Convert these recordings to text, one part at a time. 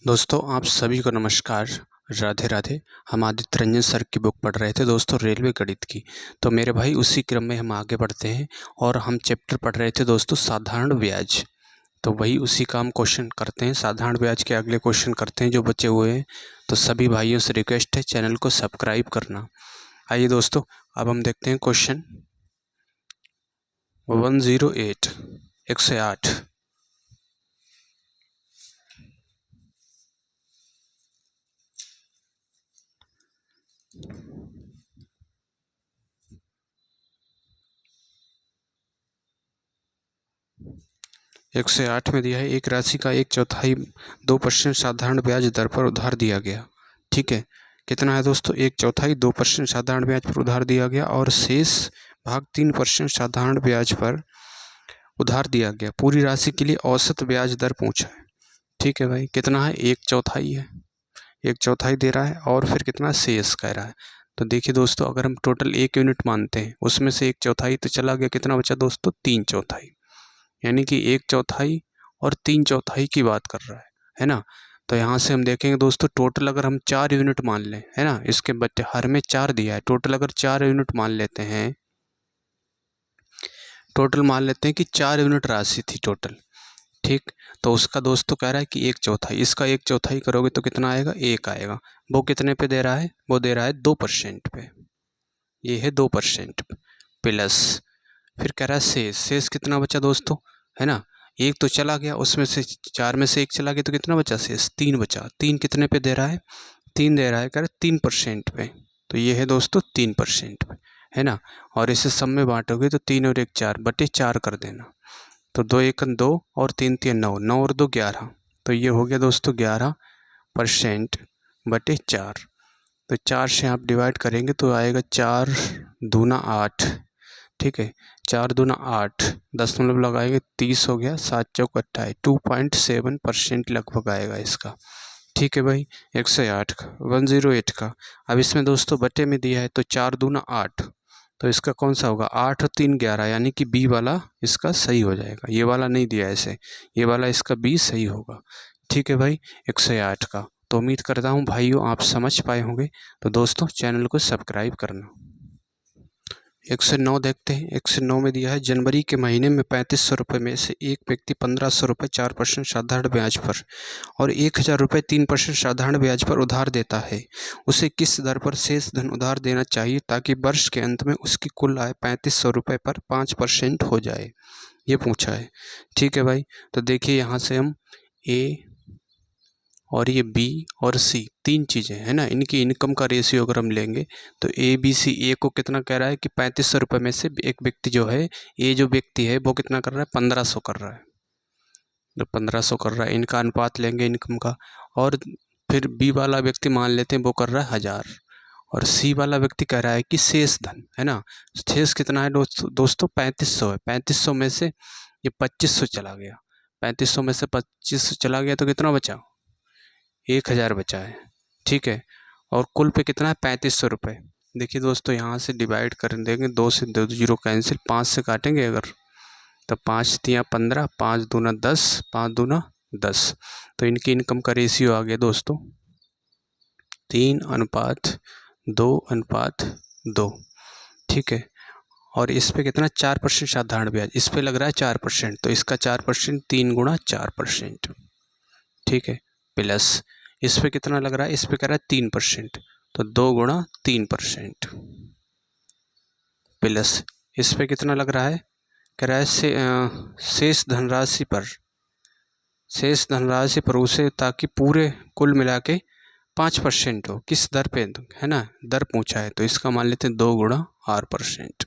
दोस्तों आप सभी को नमस्कार, राधे राधे। हम आदित्य रंजन सर की बुक पढ़ रहे थे दोस्तों, रेलवे गणित की। तो मेरे भाई उसी क्रम में हम आगे बढ़ते हैं और हम चैप्टर पढ़ रहे थे दोस्तों साधारण ब्याज। तो वही उसी का हम क्वेश्चन करते हैं, साधारण ब्याज के अगले क्वेश्चन करते हैं जो बचे हुए हैं। तो सभी भाइयों से रिक्वेस्ट है चैनल को सब्सक्राइब करना। आइए दोस्तों, अब हम देखते हैं क्वेश्चन 108 108। 108 में दिया है एक राशि का 1/4 2% साधारण ब्याज दर पर उधार दिया गया। ठीक है, कितना है दोस्तों? 1/4 2% साधारण ब्याज पर उधार दिया गया और शेष भाग 3% साधारण ब्याज पर उधार दिया गया। पूरी राशि के लिए औसत ब्याज दर पूछा है। ठीक है भाई, कितना है? 1/4 है, 1/4 दे रहा है और फिर कितना शेष कह रहा है। तो देखिए दोस्तों, अगर हम टोटल 1 यूनिट मानते हैं, उसमें से 1/4 तो चला गया, कितना बचा दोस्तों? 3/4, यानी कि 1/4 और 3/4 की बात कर रहा है ना। तो यहाँ से हम देखेंगे दोस्तों, टोटल अगर हम 4 यूनिट मान लें, है ना, इसके बच्चे हर में 4 दिया है, टोटल अगर 4 यूनिट मान लेते हैं, टोटल मान लेते हैं कि 4 यूनिट राशि थी टोटल। ठीक, तो उसका दोस्तों कह रहा है कि 1/4, इसका 1/4 करोगे तो कितना आएगा? 1 आएगा। वो कितने पे दे रहा है? वो दे रहा है 2% पे, ये है 2% प्लस, फिर कह रहा है शेष। शेष कितना बचा दोस्तों? है ना, 1 तो चला गया, उसमें से 4 में से 1 चला गया, तो कितना बचा शेष? 3 बचा। 3 कितने पे दे रहा है? 3 दे रहा है, कह रहा है 3% पे। तो ये है दोस्तों 3% पे, है ना। और इसे सब में बांटोगे तो 3 और 1 4 बटे 4 कर देना। तो 2 1 2 और 3 3 9, 9 और 2 11। तो ये हो गया दोस्तों 11% बटे 4। तो 4 से आप डिवाइड करेंगे तो आएगा 4 दूना 8। ठीक है, 4 दूना 8, 10 लगाएंगे 30 हो गया, 7 चौक 28, 2.7% लगभग आएगा इसका। ठीक है भाई, 108 का 108 का। अब इसमें दोस्तों बटे में दिया है तो 4 दूना 8, तो इसका कौन सा होगा? 8 और 3 11, यानी कि बी वाला इसका सही हो जाएगा। ये वाला नहीं दिया ऐसे, ये वाला इसका बी सही होगा। ठीक है भाई, 108 का। तो उम्मीद करता हूँ भाइयों आप समझ पाए होंगे। तो दोस्तों चैनल को सब्सक्राइब करना। 109 देखते हैं। 109 में दिया है जनवरी के महीने में 3500 रुपये में से एक व्यक्ति 1500 रुपये 4% साधारण ब्याज पर और 1000 रुपये 3% साधारण ब्याज पर उधार देता है। उसे किस दर पर शेष धन उधार देना चाहिए ताकि वर्ष के अंत में उसकी कुल आय 3500 रुपये पर 5% हो जाए, ये पूछा है। ठीक है भाई, तो देखिए यहाँ से हम ए और ये बी और सी तीन चीज़ें है ना, इनकी इनकम का रेशियो अगर हम लेंगे तो ए बी सी। ए को कितना कह रहा है कि 3500 रुपये में से एक व्यक्ति जो है, ए जो व्यक्ति है वो कितना कर रहा है? 1500 कर रहा है। तो 1500 कर रहा है, इनका अनुपात लेंगे इनकम का। और फिर बी वाला व्यक्ति मान लेते हैं वो कर रहा है 1000, और सी वाला व्यक्ति कह रहा है कि शेष धन, है ना, शेष कितना है दोस्तों? 3500 है। 3500 में से ये 2500 चला गया, 3500 में से 2500 चला गया तो कितना बचा? 1000 बचा है। ठीक है, और कुल पे कितना है? 3500 रुपये। देखिए दोस्तों, यहाँ से डिवाइड कर देंगे, 2 से 2 जीरो कैंसिल, 5 से काटेंगे अगर तो 5 तिया 15, 5 दूना 10, 5 दूना 10। तो इनकी इनकम का रेशियो आ गया दोस्तों 3:2:2। ठीक है, और इस पे कितना? 4% साधारण ब्याज, इस पे लग रहा है 4%, तो इसका 4% 3 गुणा 4%। ठीक है, प्लस इस पे कितना लग रहा है? इस पे कह रहा है 3%, तो 2 गुणा 3%। प्लस इस पे कितना लग रहा है? कह रहा है शेष धनराशि पर उसे, ताकि पूरे कुल मिला के 5% हो, किस दर पे, है ना, दर पूछा है, तो इसका मान लेते हैं 2 गुणा R%।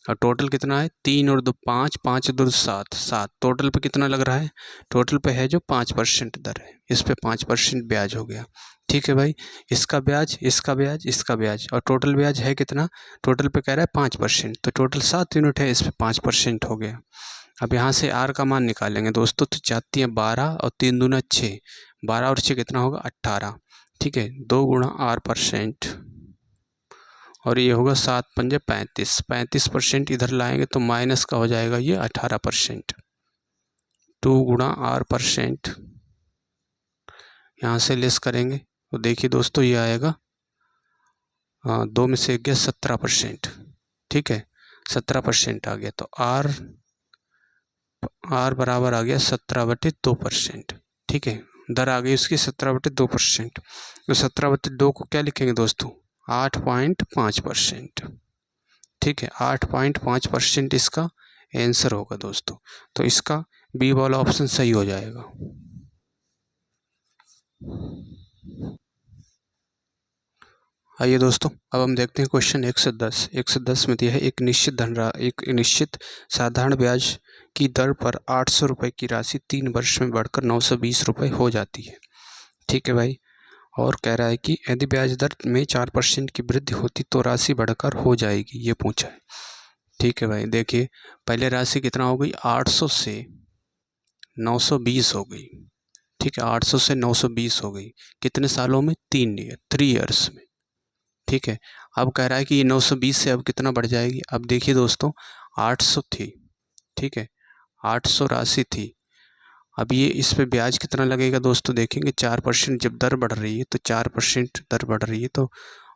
और टोटल कितना है? 3 और 2 5, 5 2 7, 7। टोटल पे कितना लग रहा है? टोटल पे है जो 5% दर है, इस पे 5% ब्याज हो गया। ठीक है भाई, इसका ब्याज, इसका ब्याज, इसका ब्याज, और टोटल ब्याज है कितना? टोटल पे कह रहा है 5%, तो टोटल 7 यूनिट है, इस पे 5% हो गया। अब यहाँ से आर का मान निकालेंगे दोस्तों, तो जाती है 12 और 3 दूना 6, 12 और 6 कितना होगा? 18। ठीक है, 2 गुणा R%, और ये होगा 7 पंजे 35, 35% इधर लाएंगे तो माइनस का हो जाएगा ये 18%। 2 गुणा R%, यहाँ से लेस करेंगे तो देखिए दोस्तों ये आएगा 2 में से 1 गया 17%। ठीक है, 17% आ गया, तो आर बराबर आ गया 17/2%। ठीक है, दर आ गई उसकी 17/2%। तो 17/2 को क्या लिखेंगे दोस्तों, 8.5%। ठीक है, 8.5% इसका आंसर होगा दोस्तों। तो इसका बी वाला ऑप्शन सही हो जाएगा। आइए दोस्तों, अब हम देखते हैं क्वेश्चन 110। 110 में दिया है एक निश्चित साधारण ब्याज की दर पर 800 रुपये की राशि 3 वर्ष में बढ़कर 920 रुपये हो जाती है। ठीक है भाई, और कह रहा है कि यदि ब्याज दर में 4% की वृद्धि होती तो राशि बढ़कर हो जाएगी, ये पूछा है। ठीक है भाई, देखिए पहले राशि कितना हो गई, 800 से 920 हो गई। ठीक है, 800 से 920 हो गई, कितने सालों में, 3 ईयर्स में। ठीक है, अब कह रहा है कि ये 920 से अब कितना बढ़ जाएगी। अब देखिए दोस्तों, 800 थी, ठीक है, 800 राशि थी। अब ये इस पे ब्याज कितना लगेगा दोस्तों, देखेंगे 4% जब दर बढ़ रही है तो 4% दर बढ़ रही है, तो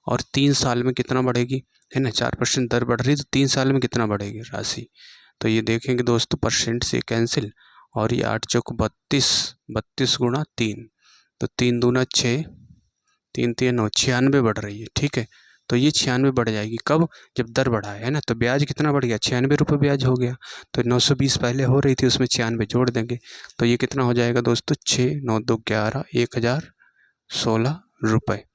और 3 साल में कितना बढ़ेगी, है ना, 4% दर बढ़ रही है तो 3 साल में कितना बढ़ेगी राशि। तो ये देखेंगे दोस्तों, परसेंट से कैंसिल, और ये 8 चौक 32, 32 गुणा 3, तो 3 दूना 6, 3 3 9, 96 बढ़ रही है। ठीक है, तो ये 96 बढ़ जाएगी, कब, जब दर बढ़ा है ना, तो ब्याज कितना बढ़ गया, 96 रुपये ब्याज हो गया। तो 920 पहले हो रही थी, उसमें 96 जोड़ देंगे, तो ये कितना हो जाएगा दोस्तों, 6 9 2 11, 1016 रुपये।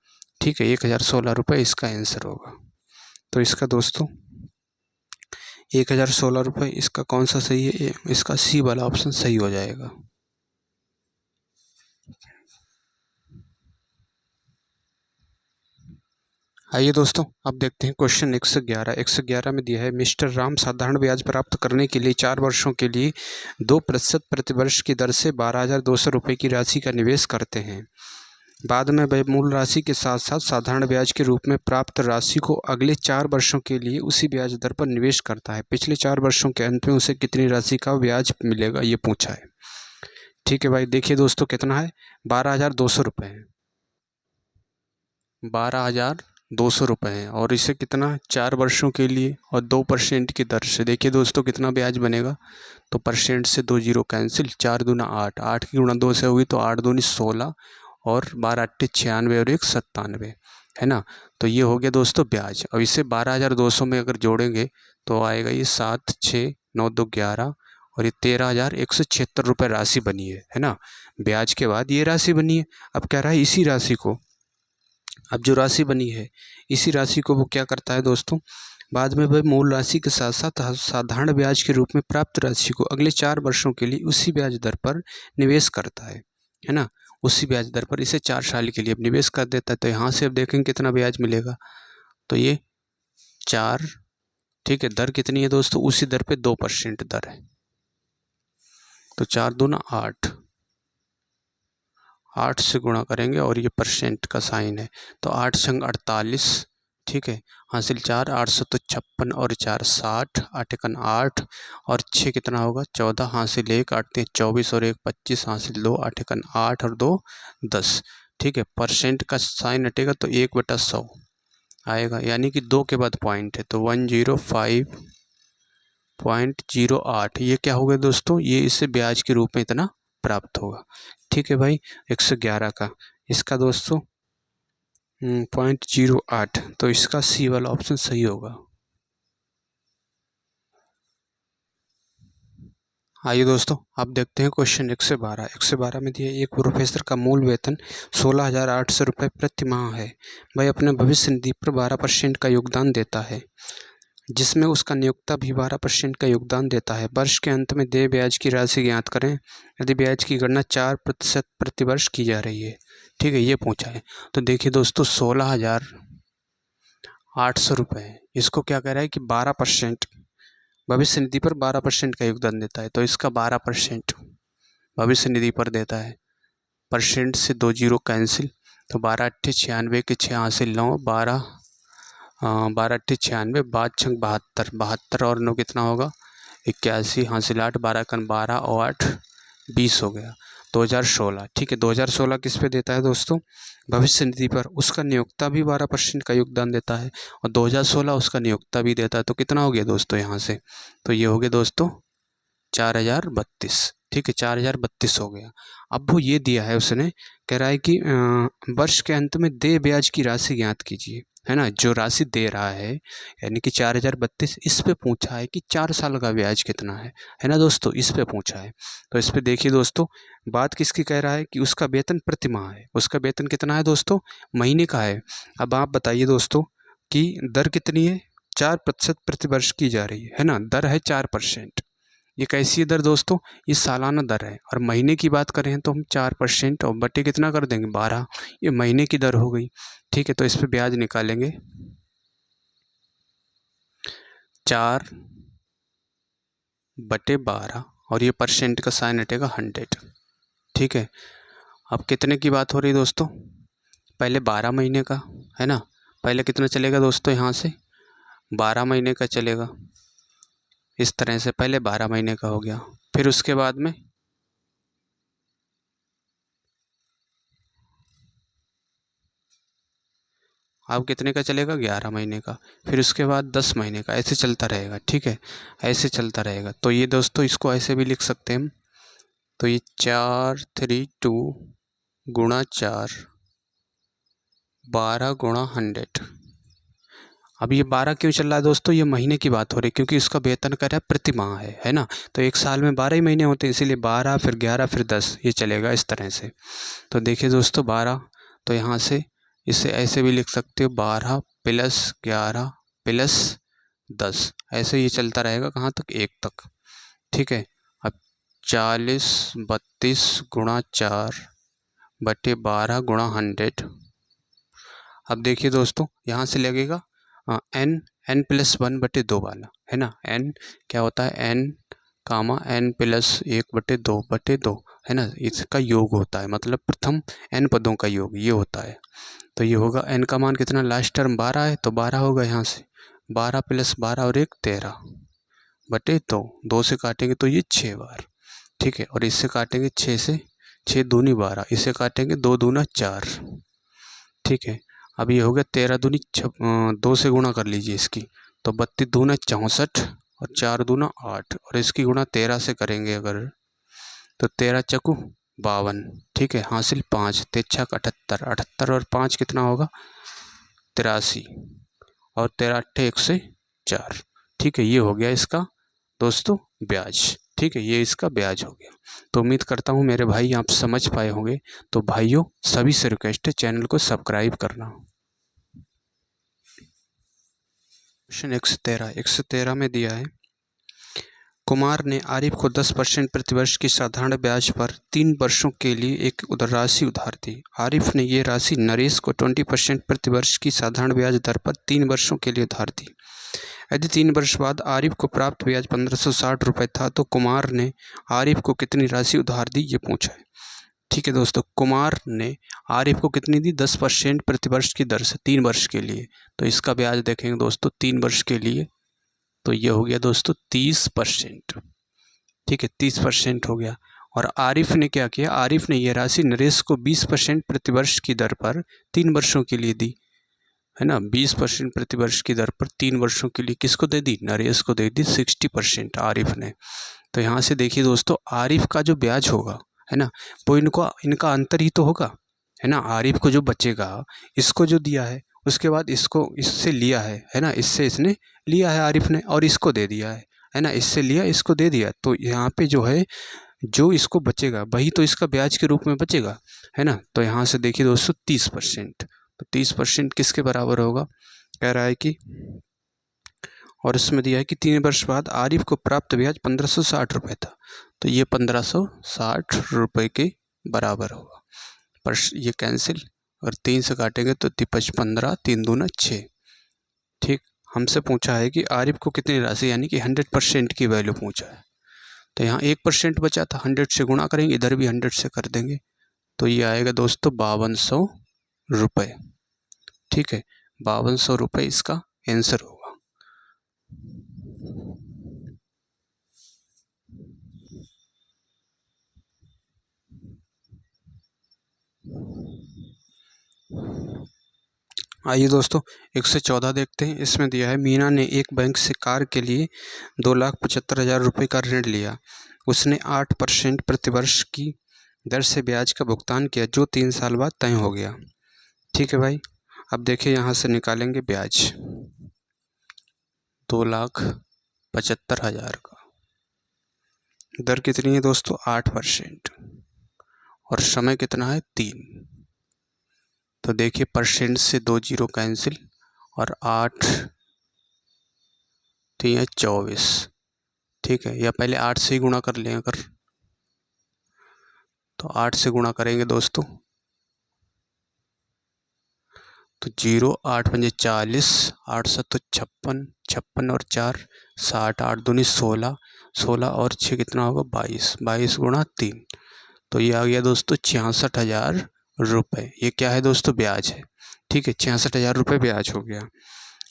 ठीक है, 1016 रुपये इसका आंसर होगा। तो इसका दोस्तों 1016 रुपये, इसका कौन सा सही है, इसका सी वाला ऑप्शन सही हो जाएगा। आइए दोस्तों, अब देखते हैं क्वेश्चन 111। 111 में दिया है मिस्टर राम साधारण ब्याज प्राप्त करने के लिए 4 वर्षों के लिए 2% प्रतिवर्ष की दर से 12,200 रुपये की राशि का निवेश करते हैं। बाद में वह मूल राशि के साथ साथ साधारण ब्याज के रूप में प्राप्त राशि को अगले 4 वर्षों के लिए उसी ब्याज दर पर निवेश करता है। पिछले 4 वर्षों के अंत में उसे कितनी राशि का ब्याज मिलेगा, ये पूछा है। ठीक है भाई, देखिए दोस्तों कितना है, 12,200 रुपये है, 12,200 रुपये हैं, और इसे कितना, 4 वर्षों के लिए और 2% की दर से। देखिए दोस्तों कितना ब्याज बनेगा, तो परसेंट से 2 जीरो कैंसिल, 4 दूना 8, 8 की गुणा 2 से होगी तो 8 दूनी 16, और 12 8 96 और 1 97, है ना। तो ये हो गया दोस्तों ब्याज। अब इसे 12,200 में अगर जोड़ेंगे तो आएगा ये 7 6 9 2 11, और ये 13,176 रुपये राशि बनी है ना, ब्याज के बाद ये राशि बनी है। अब कह रहा है इसी राशि को, अब जो राशि बनी है इसी राशि को वो क्या करता है दोस्तों, बाद में वह मूल राशि के साथ साथ साधारण ब्याज के रूप में प्राप्त राशि को अगले 4 वर्षों के लिए उसी ब्याज दर पर निवेश करता है ना, उसी ब्याज दर पर इसे 4 साल के लिए अब निवेश कर देता है। तो यहाँ से अब देखेंगे कितना ब्याज मिलेगा, तो ये 4, ठीक है, दर कितनी है दोस्तों, उसी दर पे 2% दर है, तो 4 दूना 8, 8 से गुणा करेंगे और ये परसेंट का साइन है, तो 8 संग 48, ठीक है, हासिल 4, 856 और 4 60, 8 एकन 8 और 6 कितना होगा 14, हासिल 1, 8 3 24 और 1 25, हासिल 2, 8 एकन 8 और 2 10। ठीक है, परसेंट का साइन हटेगा तो 1/100 आएगा, यानी कि 2 के बाद पॉइंट है, तो 105.08, ये क्या होगा दोस्तों, ये इससे ब्याज के रूप में इतना प्राप्त होगा। ठीक है भाई, 111 का इसका दोस्तों 0.08, तो इसका सी वाला ऑप्शन सही होगा। आइए दोस्तों, अब देखते हैं क्वेश्चन 112। 112 में दिया एक प्रोफेसर का मूल वेतन 16,800 रुपये प्रति माह है। वह अपने भविष्य निधि पर 12% का योगदान देता है, जिसमें उसका नियोक्ता भी 12% का योगदान देता है। वर्ष के अंत में देय ब्याज की राशि ज्ञात करें यदि ब्याज की गणना 4% प्रतिवर्ष की जा रही है। ठीक है, ये पूछा है। तो देखिए दोस्तों 16,800 रुपये, इसको क्या कह रहा है कि 12% भविष्य निधि पर 12% का योगदान देता है, तो इसका 12% भविष्य निधि पर देता है, परसेंट से 2 जीरो कैंसिल, तो 12 8 96 के 6 हासिल 9, 12 12 8 96, 5 6 72, 72 और 9 कितना होगा 81, हासिल 8, 12 कन 12 और 8 20 हो गया। 2016, ठीक है, 2016 किस पे देता है दोस्तों? भविष्य निधि पर। उसका नियोक्ता भी 12% का योगदान देता है और 2016 उसका नियोक्ता भी देता है। तो कितना हो गया दोस्तों यहाँ से? तो ये हो गया दोस्तों 4032, ठीक है, 4032 हो गया। अब वो ये दिया है उसने, कह रहा है कि वर्ष के अंत में देय ब्याज की राशि ज्ञात कीजिए, है ना। जो राशि दे रहा है यानी कि 4032, इस पे पूछा है कि 4 साल का ब्याज कितना है ना दोस्तों, इस पे पूछा है। तो इस पे देखिए दोस्तों, बात किसकी कह रहा है कि उसका वेतन प्रति माह है। उसका वेतन कितना है दोस्तों? महीने का है। अब आप बताइए दोस्तों कि दर कितनी है? 4% प्रति वर्ष की जा रही है ना, दर है 4%। ये कैसी है दर दोस्तों? ये सालाना दर है। और महीने की बात करें तो हम 4% और बटे कितना कर देंगे? 12। ये महीने की दर हो गई, ठीक है। तो इस पे ब्याज निकालेंगे, 4/12 और ये परसेंट का साइन हटेगा 100, ठीक है। अब कितने की बात हो रही है दोस्तों? पहले 12 महीने का, है ना। पहले कितना चलेगा दोस्तों? यहाँ से 12 महीने का चलेगा, इस तरह से पहले 12 महीने का हो गया। फिर उसके बाद में अब कितने का चलेगा? 11 महीने का। फिर उसके बाद 10 महीने का, ऐसे चलता रहेगा, ठीक है, ऐसे चलता रहेगा। तो ये दोस्तों इसको ऐसे भी लिख सकते हैं हम। तो ये 432 गुणा 4, 12 गुणा 100। अब ये 12 क्यों चल रहा है दोस्तों? ये महीने की बात हो रही है क्योंकि उसका वेतन कर रहा है प्रति माह है ना। तो एक साल में 12 ही महीने होते हैं, इसीलिए 12 फिर 11 फिर 10, ये चलेगा इस तरह से। तो देखिए दोस्तों 12, तो यहाँ से इसे ऐसे भी लिख सकते हो, 12 + 11 + 10, ऐसे ये चलता रहेगा कहाँ तक? 1 तक, ठीक है। अब 40/32 गुणा 4/12 गुणा 100। अब देखिए दोस्तों यहाँ से लगेगा n+1/2 वाला, है ना। n क्या होता है? n+1+2/2, है ना। इसका योग होता है, मतलब प्रथम n पदों का योग ये होता है। तो ये होगा n का मान कितना? लास्ट टर्म 12 है तो 12 होगा यहाँ से, 12 + 12 और 1 13/2, 2 से काटेंगे तो ये 6 बार, ठीक है। और इससे काटेंगे 6 से, 6 दूनी 12, इसे काटेंगे 2 दूना 4, ठीक है। अब ये हो गया 13 दूनी 2 से गुणा कर लीजिए इसकी, तो 32 दूना 64 और 4 दूना 8, और इसकी गुणा 13 से करेंगे अगर, तो 13 चकु 52, ठीक है। हासिल 5, 3 छक 78, 78 और 5 कितना होगा? 83, और 13 8 104, ठीक है। ये हो गया इसका दोस्तों ब्याज, ठीक है, ये इसका ब्याज हो गया। तो उम्मीद करता हूँ मेरे भाई आप समझ पाए होंगे। तो भाइयों सभी से रिक्वेस्ट है चैनल को सब्सक्राइब करना। क्वेश्चन 113 में दिया है, कुमार ने आरिफ को 10% प्रतिवर्ष की साधारण ब्याज पर 3 वर्षों के लिए एक राशि उधार दी। आरिफ ने ये राशि नरेश को 20% प्रतिवर्ष की साधारण ब्याज दर पर 3 वर्षों के लिए उधार दी। यदि 3 वर्ष बाद आरिफ को प्राप्त ब्याज 1560 रुपये था तो कुमार ने आरिफ को कितनी राशि उधार दी, ये पूछा है, ठीक है दोस्तों। कुमार ने आरिफ को कितनी दी? 10% प्रतिवर्ष की दर से 3 वर्ष के लिए। तो इसका ब्याज देखेंगे दोस्तों 3 वर्ष के लिए, तो ये हो गया दोस्तों 30%, ठीक है, 30% हो गया। और आरिफ ने क्या किया? आरिफ ने यह राशि नरेश को 20% प्रतिवर्ष की दर पर 3 वर्षों के लिए दी, है ना। 20% प्रतिवर्ष की दर पर 3 वर्षों के लिए किसको दे दी? नरेश को दे दी 60% आरिफ ने। तो यहाँ से देखिए दोस्तों आरिफ का जो ब्याज होगा, है ना, वो इनका अंतर ही तो होगा, है ना। आरिफ को जो बचेगा, इसको जो दिया है उसके बाद इसको इससे लिया है ना, इससे इसने लिया है आरिफ ने और इसको दे दिया है ना, इससे लिया इसको दे दिया। तो यहाँ पे जो है जो इसको बचेगा वही तो इसका ब्याज के रूप में बचेगा, है ना। तो यहाँ से देखिए दोस्तों 30%, तो 30% किसके बराबर होगा? कह रहा है कि, और इसमें दिया है कि 3 वर्ष बाद आरिफ को प्राप्त ब्याज 1560 रुपये था, तो ये 1560 रुपये के बराबर होगा। पर ये कैंसिल, और 3 से काटेंगे तो 15, 3 दूना 6, ठीक। हमसे पूछा है कि आरिफ को कितनी राशि यानी कि 100% की वैल्यू पूछा है। तो यहाँ 1% बचा था, 100 से गुणा करेंगे, इधर भी 100 से कर देंगे, तो ये आएगा दोस्तों 5200 रुपये, ठीक है। 5200 रुपये इसका आंसर होगा। आइए दोस्तों 114 देखते हैं। इसमें दिया है मीना ने एक बैंक से कार के लिए 2,75,000 रुपये का ऋण लिया। उसने 8% प्रतिवर्ष की दर से ब्याज का भुगतान किया जो 3 साल बाद तय हो गया। ठीक है भाई, अब देखिए यहाँ से निकालेंगे ब्याज 2,75,000 का। दर कितनी है दोस्तों? 8% और समय कितना है? 3। तो देखिए परसेंट से 2 जीरो कैंसिल और 8 3 24। ठीक है, या पहले 8 से ही गुणा कर लें अगर, तो 8 से गुणा करेंगे दोस्तों तो 0 8 पंजे 40, 8 7 56, 56 और 4 60, 8 दूनी 16, 16 और 6 कितना होगा? 22, 22 गुणा 3। तो ये आ गया दोस्तों 66,000 रुपये। ये क्या है दोस्तों? ब्याज है। ठीक है, 66,000 रुपये ब्याज हो गया।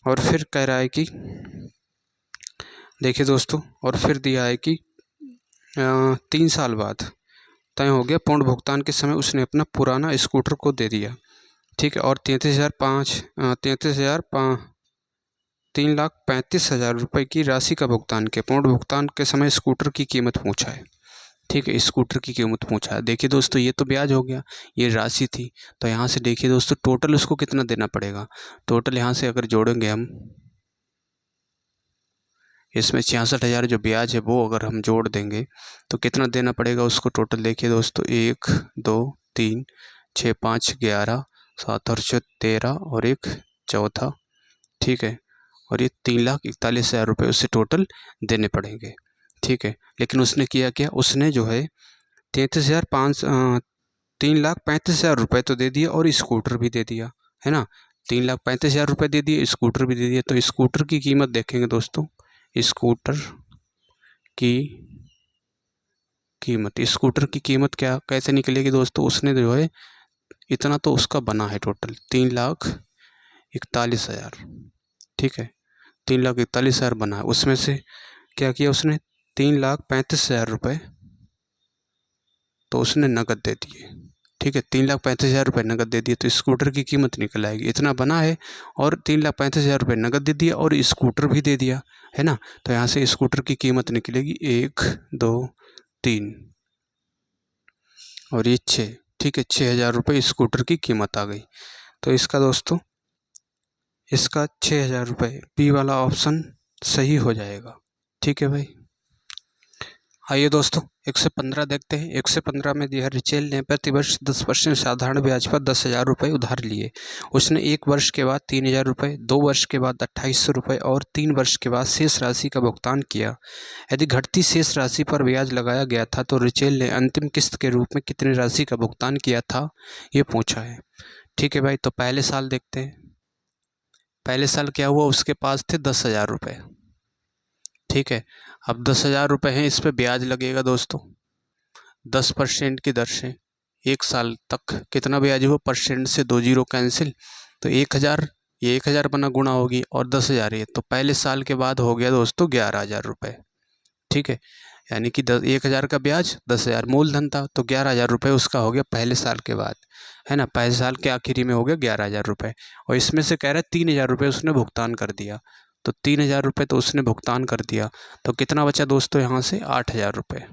और फिर कह रहा है कि देखिए दोस्तों, और फिर दिया है कि 3 साल बाद तय हो गया पूर्ण भुगतान के समय उसने अपना पुराना स्कूटर को दे दिया। ठीक है, और 3,35,000 रुपये की राशि का भुगतान किया। पूर्ण भुगतान के समय स्कूटर की कीमत पूछा है। ठीक है, स्कूटर की कीमत पूछा है। देखिए दोस्तों, ये तो ब्याज हो गया, ये राशि थी। तो यहाँ से देखिए दोस्तों टोटल उसको कितना देना पड़ेगा। टोटल यहाँ से अगर जोड़ेंगे हम, इसमें 66,000 जो ब्याज है वो अगर हम जोड़ देंगे तो कितना देना पड़ेगा उसको टोटल। देखिए दोस्तों 1 2 3 6 5 11 7 और 6 13 और एक चौथा। ठीक है, और ये 3,41,000 रुपये उससे टोटल देने पड़ेंगे। ठीक है, लेकिन उसने किया क्या? उसने जो है 3,35,000 रुपये तो दे दिया और स्कूटर भी दे दिया, है ना। 3,35,000 रुपये दे दिए, स्कूटर भी दे दिया। तो स्कूटर की कीमत देखेंगे दोस्तों, स्कूटर की कीमत क्या कैसे निकलेगी दोस्तों? उसने जो है इतना तो उसका बना है टोटल 3,41,000। ठीक है, 3,41,000 बना है। उसमें से क्या किया उसने? 3,35,000 रुपये तो उसने नकद दे दिए। ठीक है, 3,35,000 रुपये नकद दे दिए तो स्कूटर की कीमत निकल आएगी। इतना बना है और 3,35,000 रुपये नकद दे दिया और स्कूटर भी दे दिया, है ना। तो यहाँ से स्कूटर की कीमत निकलेगी 1 2 3 और ये 6। ठीक है, 6,000 रुपये स्कूटर की कीमत आ गई। तो इसका दोस्तों, इसका 6,000 रुपये, बी वाला ऑप्शन सही हो जाएगा। ठीक है भाई, आइए दोस्तों 115 देखते हैं। 115 में दिया है रिचेल ने प्रतिवर्ष 10% साधारण ब्याज पर 10,000 रुपये उधार लिए। उसने 1 वर्ष के बाद 3,000 रुपये, 2 वर्ष के बाद 2,800 रुपये और 3 वर्ष के बाद शेष राशि का भुगतान किया। यदि घटती शेष राशि पर ब्याज लगाया गया था तो रिचेल ने अंतिम किस्त के रूप में कितनी राशि का भुगतान किया था, ये पूछा है। ठीक है भाई, तो पहले साल देखते हैं। पहले साल क्या हुआ? उसके पास थे 10,000 रुपये। ठीक है, अब 10,000 रुपये हैं, इस पर ब्याज लगेगा दोस्तों 10% की दर से। 1 साल तक कितना ब्याज हुआ? परसेंट से 2 जीरो कैंसिल, तो 1,000, ये 1,000 बना गुणा होगी और 10,000 ये, तो पहले साल के बाद हो गया दोस्तों 11,000 रुपये। ठीक है, यानी कि 1,000 का ब्याज, 10,000 मूलधन था, तो 11,000 रुपये उसका हो गया पहले साल के बाद, है ना। पहले साल के आखिरी में हो गया 11,000 रुपये। और इसमें से कह रहा है 3,000 रुपये उसने भुगतान कर दिया, तो 3,000 रुपये तो उसने भुगतान कर दिया। तो कितना बचा दोस्तों यहाँ से? 8,000 रुपये।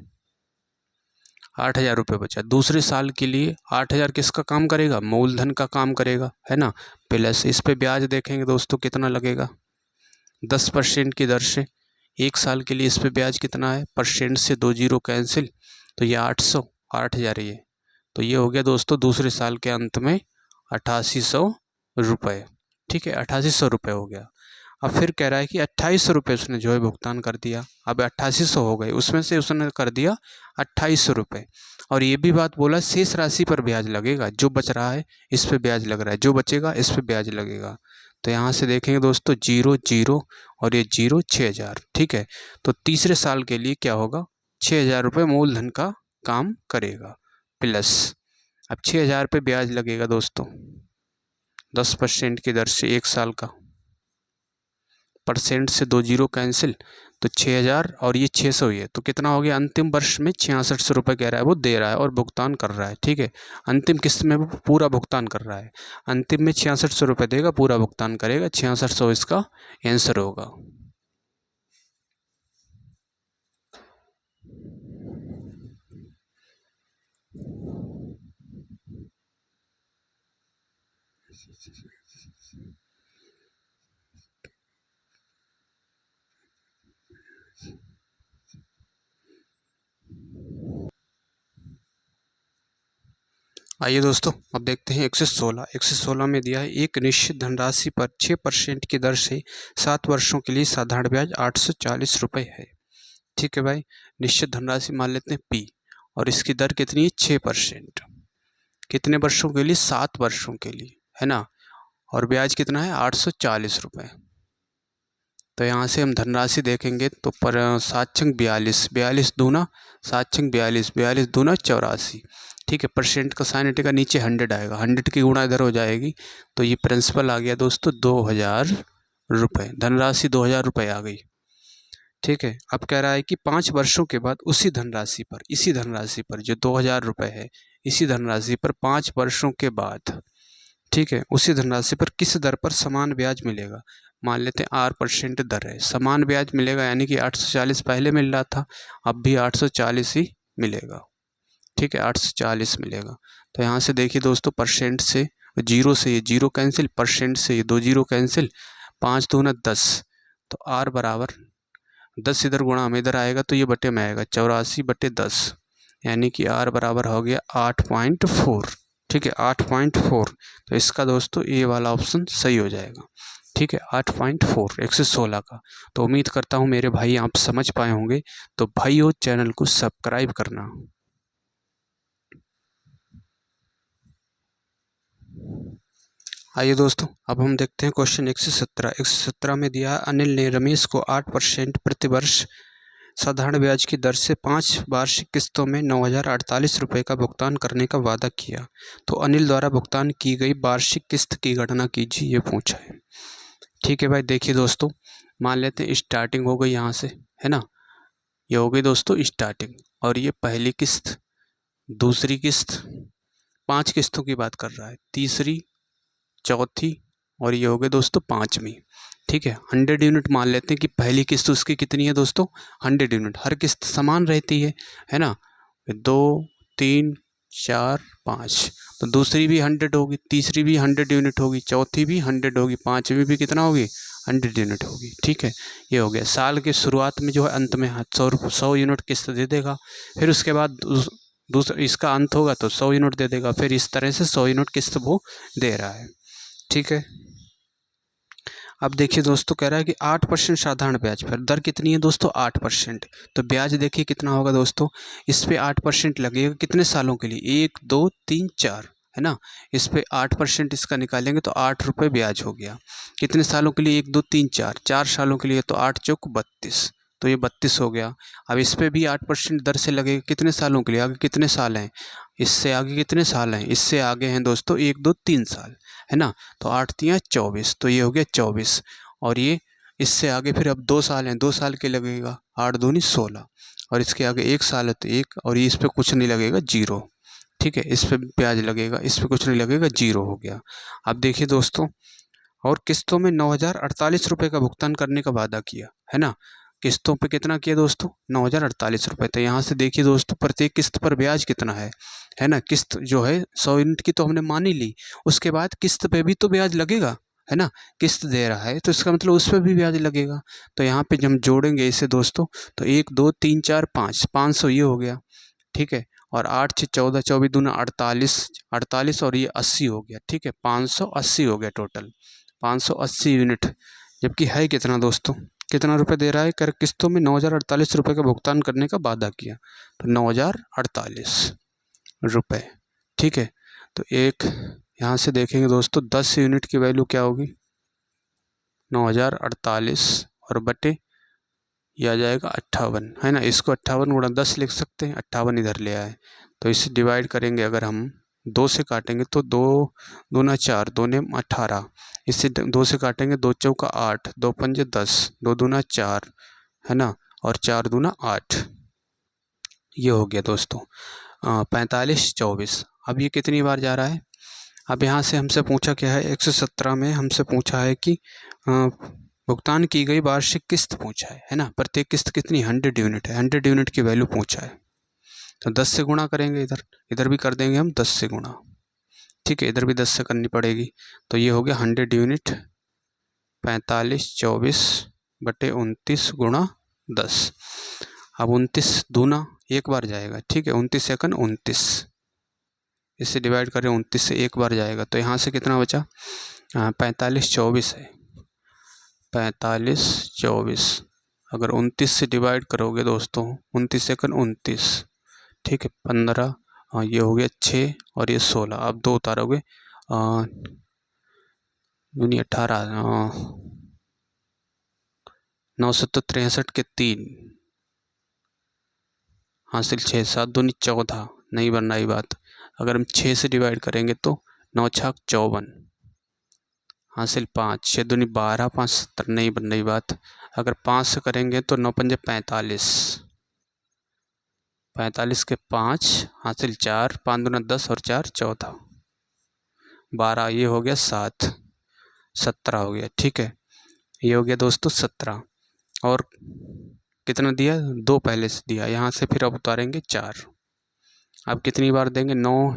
8,000 रुपये बचा। दूसरे साल के लिए 8,000 किसका काम करेगा? मूलधन का काम करेगा, है ना। प्लस इस पे ब्याज देखेंगे दोस्तों कितना लगेगा 10% की दर से। 1 साल के लिए इस पे ब्याज कितना है? परसेंट से 2 जीरो कैंसिल, तो ये 800, 8,000 ये, तो ये हो गया दोस्तों दूसरे साल के अंत में 8,800 रुपये। ठीक है, 8,800 रुपये हो गया। अब फिर कह रहा है कि 2,800 रुपये उसने जो है भुगतान कर दिया। अब 8,800 हो गए, उसमें से उसने कर दिया 2,800 रुपये। और ये भी बात बोला शेष राशि पर ब्याज लगेगा, जो बच रहा है इस पे ब्याज लग रहा है, जो बचेगा इस पे ब्याज लगेगा। तो यहाँ से देखेंगे दोस्तों 0 0 और ये 0 6,000। ठीक है, तो तीसरे साल के लिए क्या होगा? 6,000 रुपये मूलधन का काम करेगा प्लस अब 6,000 पे ब्याज लगेगा दोस्तों 10% की दर से 1 साल का। परसेंट से 2 जीरो कैंसिल, तो 6000 और ये 600 ही है, तो कितना हो गया अंतिम वर्ष में 6600 रुपये कह रहा है वो दे रहा है और भुगतान कर रहा है। ठीक है, अंतिम किस्त में वो पूरा भुगतान कर रहा है, अंतिम में 6600 रुपये देगा, पूरा भुगतान करेगा, 6600 इसका आंसर होगा। आइए दोस्तों, अब देखते हैं 116 में दिया है एक निश्चित धनराशि पर 6% की दर से 7 वर्षों के लिए साधारण ब्याज 840 रुपये है। ठीक है भाई, निश्चित धनराशि मान लेते हैं P और इसकी दर कितनी है 6%, कितने वर्षों के लिए 7 वर्षों के लिए, है ना, और ब्याज कितना है 840 रुपये। तो यहाँ से हम धनराशि देखेंगे तो पर 7 छंग 42, 42 दूना 7 छंग 42, 42 दूना 84। ठीक है, परसेंट का साइन हटेगा, नीचे 100 आएगा, 100 की गुणा इधर हो जाएगी, तो ये प्रिंसिपल आ गया दोस्तों 2000 रुपये, धनराशि 2000 रुपये आ गई। ठीक है, अब कह रहा है कि 5 वर्षों के बाद उसी धनराशि पर, इसी धनराशि पर जो 2000 रुपये है, इसी धनराशि पर 5 वर्षों के बाद, ठीक है, उसी धनराशि पर किस दर पर समान ब्याज मिलेगा। मान लेते हैं 8% दर है, समान ब्याज मिलेगा, यानी कि 840 पहले मिल रहा था, अब भी 840 ही मिलेगा। ठीक है, 840 मिलेगा। तो यहाँ से देखिए दोस्तों, परसेंट से जीरो से ये जीरो कैंसिल, परसेंट से ये 2 जीरो कैंसिल, 5 दूना 10, तो R बराबर 10 इधर गुणा में इधर आएगा तो ये बटे में आएगा 84/10, यानी कि R बराबर हो गया 8.4। ठीक है, 8.4, तो इसका दोस्तों ये वाला ऑप्शन सही हो जाएगा। ठीक है, 8.4 116 का। तो उम्मीद करता हूँ मेरे भाई आप समझ पाए होंगे, तो भाइयों चैनल को सब्सक्राइब करना। आइए दोस्तों, अब हम देखते हैं क्वेश्चन 117 में दिया अनिल ने रमेश को 8% प्रतिवर्ष साधारण ब्याज की दर से 5 वार्षिक किस्तों में 9048 रुपये का भुगतान करने का वादा किया, तो अनिल द्वारा भुगतान की गई वार्षिक किस्त की गणना कीजिए, ये पूछा है। ठीक है भाई, देखिए दोस्तों, मान लेते हैं स्टार्टिंग हो गई यहाँ से, है ना, ये हो गई दोस्तों स्टार्टिंग, और ये पहली किस्त, दूसरी किस्त, 5 किस्तों की बात कर रहा है, तीसरी, चौथी, और ये हो गए दोस्तों 5वीं। ठीक है, 100 यूनिट मान लेते हैं कि पहली किस्त उसकी कितनी है दोस्तों 100 यूनिट, हर किस्त समान रहती है ना, 2 3 4 5, तो दूसरी भी 100 होगी, तीसरी भी 100 यूनिट होगी, चौथी भी 100 होगी, 5वीं भी कितना होगी 100 यूनिट होगी। ठीक है, ये हो गया। साल के शुरुआत में जो है अंत में 100 यूनिट किस्त दे देगा, फिर उसके बाद दूसरा इसका अंत होगा तो 100 यूनिट दे देगा, फिर इस तरह से 100 यूनिट किस्त वो दे रहा है। ठीक है, अब देखिए दोस्तों, कह रहा है कि 8% साधारण ब्याज पर, दर कितनी है दोस्तों 8%, तो ब्याज देखिए कितना होगा दोस्तों, इस पे 8% लगेगा कितने सालों के लिए, 1 2 3 4, है ना, इस पे 8% इसका निकालेंगे तो 8 रुपये ब्याज हो गया, कितने सालों के लिए 1 2 3 4, 4 सालों के लिए, तो 8 चौक 32, तो ये 32 हो गया। अब इस पे भी 8% दर से लगेगा कितने सालों के लिए, आगे कितने साल हैं, इससे आगे कितने साल हैं, इससे आगे हैं दोस्तों 1 2 3 साल, है ना, तो 8 3 24, तो ये हो गया 24, और ये इससे आगे फिर अब 2 साल हैं, 2 साल के लगेगा, 8 दूनी 16, और इसके आगे 1 साल है तो 1, और ये इस पर कुछ नहीं लगेगा 0। ठीक है, इस पर ब्याज लगेगा, इस पर कुछ नहीं लगेगा, 0 हो गया। अब देखिए दोस्तों, और किस्तों में 9048 रुपये का भुगतान करने का वादा किया, है ना, किस्तों पे कितना किया दोस्तों 9048 रुपये, तो यहाँ से देखिए दोस्तों प्रत्येक किस्त पर ब्याज कितना है ना, किस्त जो है 100 यूनिट की तो हमने मान ही ली, उसके बाद किस्त पे भी तो ब्याज लगेगा, है ना, किस्त दे रहा है तो इसका मतलब उस पर भी ब्याज लगेगा। तो यहाँ पे जब हम जोड़ेंगे इसे दोस्तों, तो 1 2 3 4 5, 500 ये हो गया। ठीक है, और 8 6 14, 24 दूना 48, 48 और ये 80 हो गया। ठीक है, 580 हो गया टोटल, 580 यूनिट, जबकि है कितना दोस्तों, कितना रुपए दे रहा है, कर किस्तों में 9048 रुपये का भुगतान करने का वादा किया, तो 9048 रुपये। ठीक है, तो एक यहाँ से देखेंगे दोस्तों 10 यूनिट की वैल्यू क्या होगी 9048 और बटे ये आ जाएगा 58, है ना, इसको 58 गुणा 10 लिख सकते हैं, 58 इधर ले आए, तो इसे डिवाइड करेंगे अगर हम 2 से काटेंगे तो 2 दूना 4, 2 ने 18, इससे 2 से काटेंगे 2 चौका 8, 2 पंजे 10, 2 दूना 4 है ना, और 4 दूना 8। ये हो गया दोस्तों 45 24। अब ये कितनी बार जा रहा है? अब यहाँ से हमसे पूछा क्या है, 117 में हमसे पूछा है कि भुगतान की गई वार्षिक किस्त पूछा है ना। प्रत्येक किस्त कितनी, 100 यूनिट है, 100 यूनिट की वैल्यू पूछा है। तो 10 से गुणा करेंगे, इधर भी कर देंगे हम 10 से गुणा, ठीक है, इधर भी 10 से करनी पड़ेगी। तो ये हो गया 100 यूनिट 45 24 बटे 29 गुणा 10। अब 29 दूना एक बार जाएगा, ठीक है, 29 एकन 29, इससे डिवाइड करें 29 से एक बार जाएगा, तो यहाँ से कितना बचा, 45 24 है, 45 24। अगर 29 से डिवाइड करोगे दोस्तों, 29 एकन 29, ठीक है, 15, ये हो गया 6 और ये 16। अब 2 उतारोगे, दूनी 18, 9 सत्तर 63 के 3 हासिल 6, 7 दूनी 14, नहीं बन रही बात। अगर हम 6 से डिवाइड करेंगे तो 9 छाक 54 हासिल 5, 6 दूनी 12, 5 70, नहीं बन रही बात। अगर 5 से करेंगे तो 9 पंजे 45, 45 के 5 हासिल 4, 5 दूना 10 और 4 14, 12, ये हो गया 7, 17 हो गया, ठीक है, ये हो गया दोस्तों 17। और कितना दिया, 2 पहले से दिया, यहाँ से फिर अब उतारेंगे 4। अब कितनी बार देंगे, 9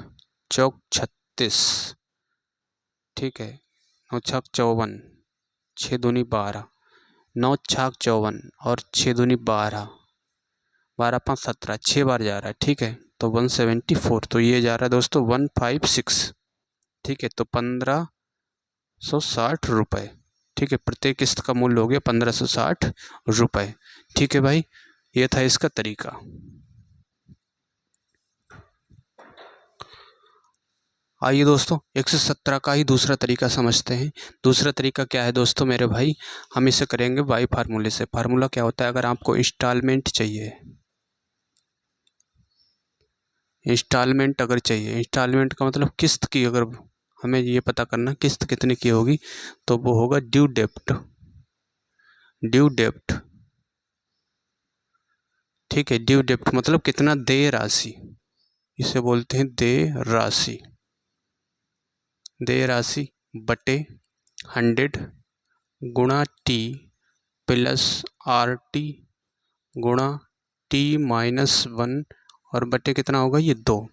चौक 36, ठीक है, 9 छाक 54, 6 दूनी 12, 9 छाक 54 और 6 दूनी 12, 12 5 17, 6 बार जा रहा है, ठीक है, तो 174। तो ये जा रहा है दोस्तों 156, ठीक है, तो 1560 रुपये, ठीक है, प्रत्येक किस्त का मूल्य हो गया 1560 रुपये, ठीक है भाई, ये था इसका तरीका। आइए दोस्तों 117 का ही दूसरा तरीका समझते हैं। दूसरा तरीका क्या है दोस्तों मेरे भाई, हम इसे करेंगे वाई फार्मूले से। फार्मूला क्या होता है, अगर आपको इंस्टॉलमेंट चाहिए, इंस्टॉलमेंट अगर चाहिए, इंस्टॉलमेंट का मतलब किस्त की, अगर हमें ये पता करना किस्त कितने की होगी, तो वो होगा ड्यू डेप्ट, ड्यू डेप्ट, ठीक है, ड्यू डेप्ट मतलब कितना देय राशि, इसे बोलते हैं देय राशि, देय राशि बटे 100 गुणा टी प्लस आर टी गुणा टी माइनस 1 और बटे कितना होगा ये 2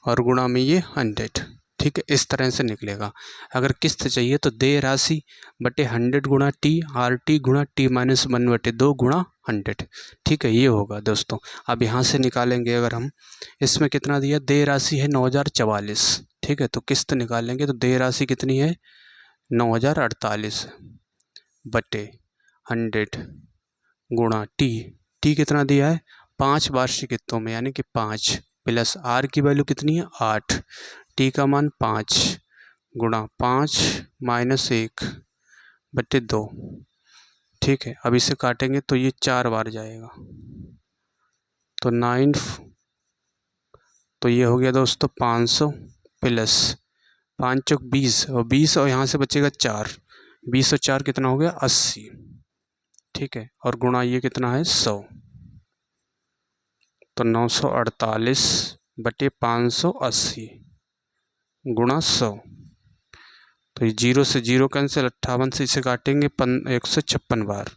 और गुणा में ये 100, ठीक है, इस तरह से निकलेगा। अगर किस्त चाहिए तो देय राशि बटे 100 गुणा टी आर टी गुणा टी माइनस 1 बटे 2 गुणा 100, ठीक है, ये होगा दोस्तों। अब यहाँ से निकालेंगे, अगर हम इसमें कितना दिया, देय राशि है 9044, ठीक है, तो किस्त निकालेंगे तो देय राशि कितनी है 9048 बटे 100 गुणा टी कितना दिया है 5 वार्षिक किस्तों में, यानी कि 5 प्लस आर की वैल्यू कितनी है 8, टी का मान 5 गुणा 5 माइनस 1 बटे 2, ठीक है। अब इसे काटेंगे तो ये 4 बार जाएगा, तो 9, तो ये हो गया दोस्तों 500 प्लस 5 चौक 20 और 20 और यहाँ से बचेगा 4, 20 और 4 कितना हो गया 80, ठीक है, और गुणा ये कितना है 100, तो 948 बटे 580 गुणा 100, तो ये 0 से 0 कैंसिल, 58 से इसे काटेंगे 156 बार,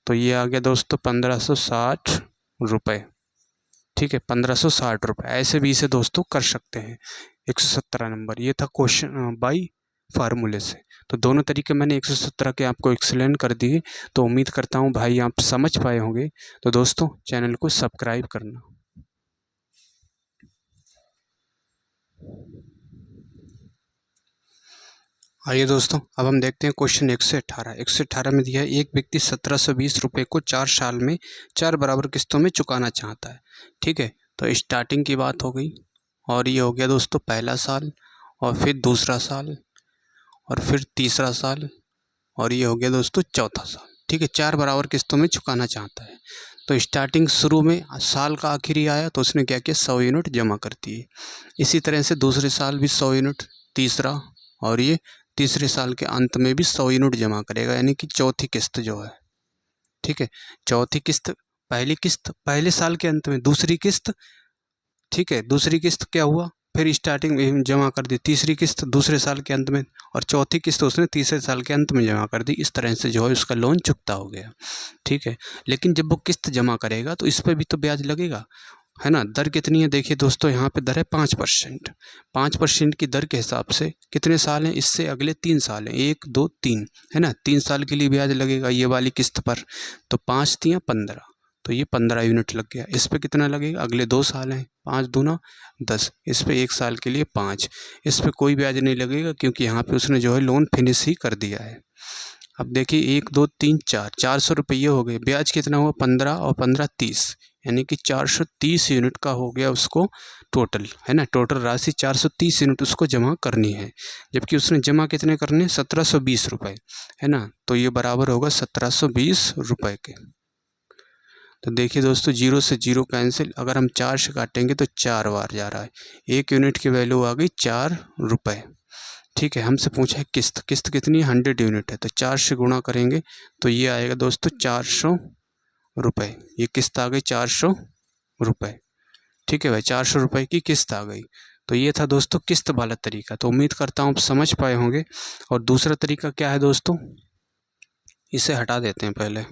तो ये आ गया दोस्तों 1560 रुपये, ठीक है, 1560 रुपये। ऐसे भी इसे दोस्तों कर सकते हैं 117 नंबर। ये था क्वेश्चन बाई फार्मूले से। तो दोनों तरीके मैंने 117 के आपको एक्सप्लेन कर दिए, तो उम्मीद करता हूँ भाई आप समझ पाए होंगे। तो दोस्तों चैनल को सब्सक्राइब करना। आइए दोस्तों अब हम देखते हैं क्वेश्चन 118। 118 में दिया है एक व्यक्ति 1720 रुपये को 4 साल में 4 बराबर किस्तों में चुकाना चाहता है, ठीक है। तो स्टार्टिंग की बात हो गई और ये हो गया दोस्तों पहला साल और फिर दूसरा साल और फिर तीसरा साल और ये हो गया दोस्तों चौथा साल, ठीक है। 4 बराबर किस्तों में चुकाना चाहता है। तो स्टार्टिंग शुरू में साल का आखिरी आया तो उसने क्या किया, 100 यूनिट जमा कर दिए। इसी तरह से दूसरे साल भी 100 यूनिट, तीसरा, और ये तीसरे साल के अंत में भी 100 यूनिट जमा करेगा, यानी कि चौथी किस्त जो है, ठीक है, चौथी किस्त, पहली किस्त पहले साल के अंत में, दूसरी किस्त, ठीक है, दूसरी किस्त क्या हुआ, फिर स्टार्टिंग में जमा कर दी, तीसरी किस्त दूसरे साल के अंत में, और चौथी किस्त उसने तीसरे साल के अंत में जमा कर दी। इस तरह से जो है उसका लोन चुकता हो गया, ठीक है। लेकिन जब वो किस्त जमा करेगा तो इस पर भी तो ब्याज लगेगा, है ना। दर कितनी है, देखिए दोस्तों, यहाँ पे दर है 5%। 5% की दर के हिसाब से कितने साल हैं, इससे अगले 3 साल हैं, 1 2 3, है ना। 3 साल के लिए ब्याज लगेगा ये वाली किस्त पर, तो 5 तियाँ 15, तो ये 15 यूनिट लग गया। इस पर कितना लगेगा, अगले 2 साल हैं, 5 दूना 10, इस पर 1 साल के लिए 5, इस पर कोई ब्याज नहीं लगेगा क्योंकि यहाँ पे उसने जो है लोन फिनिश ही कर दिया है। अब देखिए 1 2 3 4, 400 रुपये हो गए, ब्याज कितना हुआ, 15 और 15 30, यानी कि 430 यूनिट का हो गया उसको टोटल, है ना। टोटल राशि 430 यूनिट उसको जमा करनी है, जबकि उसने जमा कितने करने, 1720 रुपये, है ना। तो ये बराबर होगा 1720 रुपये के। तो देखिए दोस्तों, 0 से 0 कैंसिल, अगर हम 4 से काटेंगे तो 4 बार जा रहा है, 1 यूनिट की वैल्यू आ गई 4 रुपये, ठीक है। हमसे पूछा है किस्त, किस्त कितनी है, 100 यूनिट है, तो 4 से गुणा करेंगे तो ये आएगा दोस्तों 400 रुपये, ये किस्त आ गई 400 रुपये, ठीक है भाई, 400 रुपये की किस्त आ गई। तो ये था दोस्तों किस्त वाला तरीका, तो उम्मीद करता हूँ आप समझ पाए होंगे। और दूसरा तरीका क्या है दोस्तों, इसे हटा देते हैं पहले।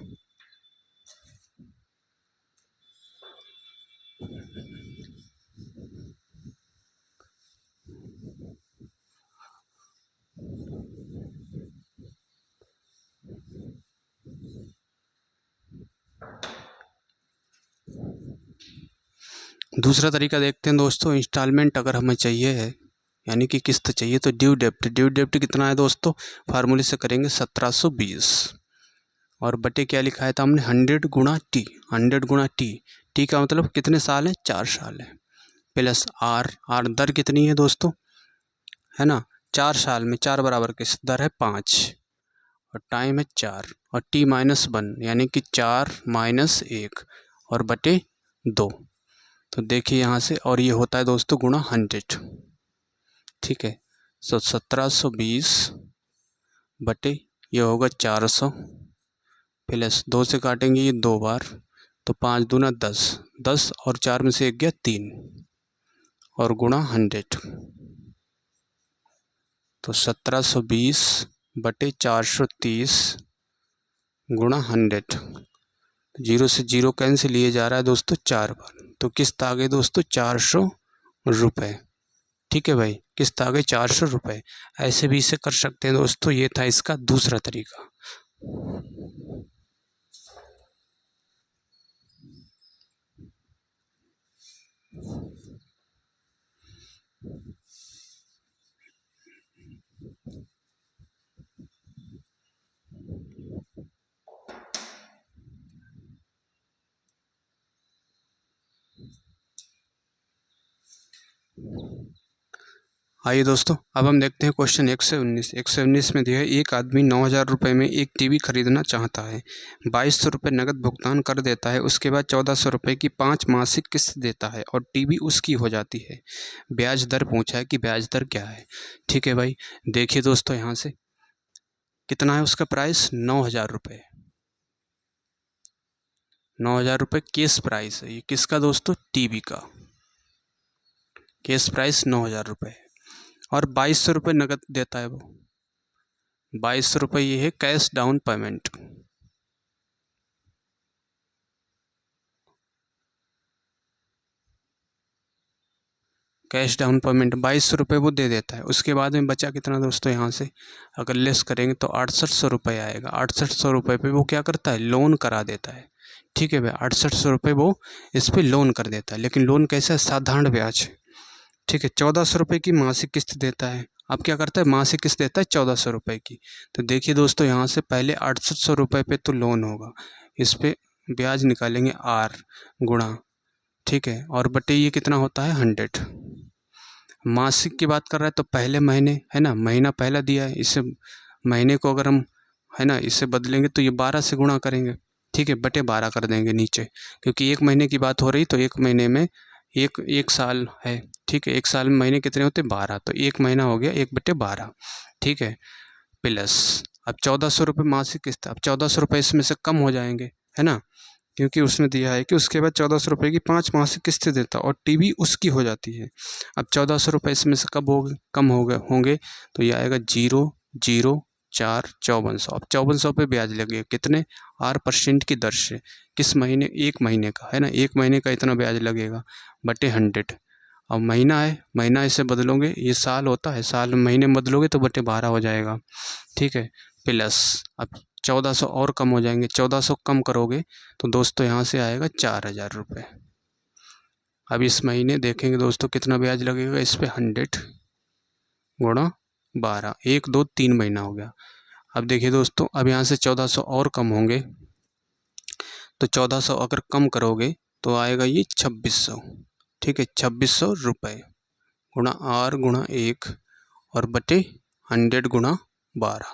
दूसरा तरीका देखते हैं दोस्तों, इंस्टॉलमेंट अगर हमें चाहिए है, यानी कि किस्त चाहिए, तो ड्यू डेप्ट, ड्यू डेप्ट कितना है दोस्तों, फार्मूले से करेंगे 1720, और बटे क्या लिखा है था हमने, 100 गुणा टी, 100 गुणा टी, टी का मतलब कितने साल है, 4 साल है, प्लस आर, आर दर कितनी है दोस्तों, है ना, 4 साल में 4 बराबर किस्त दर है 5, और टाइम है 4, और टी -1, यानी कि 4 - 1, और बटे 2। तो देखिए यहाँ से, और ये होता है दोस्तों गुणा 100, ठीक है। सो 1720 बटे ये होगा 400, प्लस 2 से काटेंगे ये 2 बार, तो 5 दूना 10, 10 और 4 में से 1 गया 3, और गुणा 100, तो 1720 बटे 430 गुणा 100, 0 से 0 कैंसिल लिए जा रहा है दोस्तों 4 बार, तो किस्त आ गई दोस्तों 400 रुपये, ठीक है भाई, किस्त आ गई 400 रुपये। ऐसे भी इसे कर सकते हैं दोस्तों, ये था इसका दूसरा तरीका। आइए दोस्तों, अब हम देखते हैं क्वेश्चन 119। 119 में दिया है, एक आदमी 9000 रुपये में एक टीवी खरीदना चाहता है, 2200 रुपये नकद भुगतान कर देता है, उसके बाद 1400 रुपये की 5 मासिक किस्त देता है और टीवी उसकी हो जाती है। ब्याज दर पूछा है कि ब्याज दर क्या है, ठीक है भाई। देखिए दोस्तों, यहाँ से कितना है उसका प्राइस, 9000 रुपये, 9000 रुपये केस प्राइस है। ये किसका दोस्तों, टीवी का केस प्राइस 9000 रुपये, और 2200 रुपये नकद देता है वो, 2200 रुपये ये है cash down payment, cash down payment 2200 रुपये वो दे देता है। उसके बाद में बचा कितना दोस्तों, यहाँ से अगर लेस करेंगे तो 6800 रुपये आएगा। 6800 रुपये पे वो क्या करता है, लोन करा देता है, ठीक है भाई। 6800 रुपये वो इस पर लोन कर देता है, लेकिन लोन कैसा है, साधारण ब्याज, ठीक है। 1400 रुपये की मासिक किस्त देता है। अब क्या करता है, मासिक किस्त देता है 1400 रुपये की। तो देखिए दोस्तों, यहाँ से पहले 6800 रुपये पे तो लोन होगा, इस पर ब्याज निकालेंगे आर गुणा, ठीक है, और बटे ये कितना होता है 100। मासिक की बात कर रहा है तो पहले महीने, है ना, महीना पहला दिया है, इसे महीने को अगर हम, है ना, इसे बदलेंगे तो ये 12 से गुणा करेंगे, ठीक है, बटे 12 कर देंगे नीचे, क्योंकि एक महीने की बात हो रही, तो एक महीने में एक साल है। ठीक है, एक साल में महीने कितने होते 12, तो एक महीना हो गया 1/12। ठीक है, प्लस अब 1400 रुपये मासिक किस्त। अब 1400 रुपये इसमें से कम हो जाएंगे, है ना, क्योंकि उसने दिया है कि उसके बाद 1400 रुपये की 5 मासिक किस्तें देता और टीवी उसकी हो जाती है। अब 1400 रुपये इसमें से कब कम होंगे, तो ये आएगा 0.04 5400। अब 5400 पे ब्याज लगे कितने 8% की दर से, किस महीने, एक महीने का, है ना, एक महीने का इतना ब्याज लगेगा बटे 100। अब महीना है, महीना इसे बदलोगे, ये साल होता है, साल महीने में बदलोगे तो बटे 12 हो जाएगा। ठीक है, प्लस अब 1400 और कम हो जाएंगे, 1400 कम करोगे तो दोस्तों यहाँ से आएगा 4000 रुपये। अब इस महीने देखेंगे दोस्तों कितना ब्याज लगेगा इस पर, 100 गुणा 12, 1 2 3 महीना हो गया। अब देखिए दोस्तों, अब यहाँ से 1400 और कम होंगे, तो 1400 अगर कम करोगे तो आएगा ये 2600। ठीक है, 2600 रुपये गुणा R गुणा 1 और बटे 100 गुणा 12,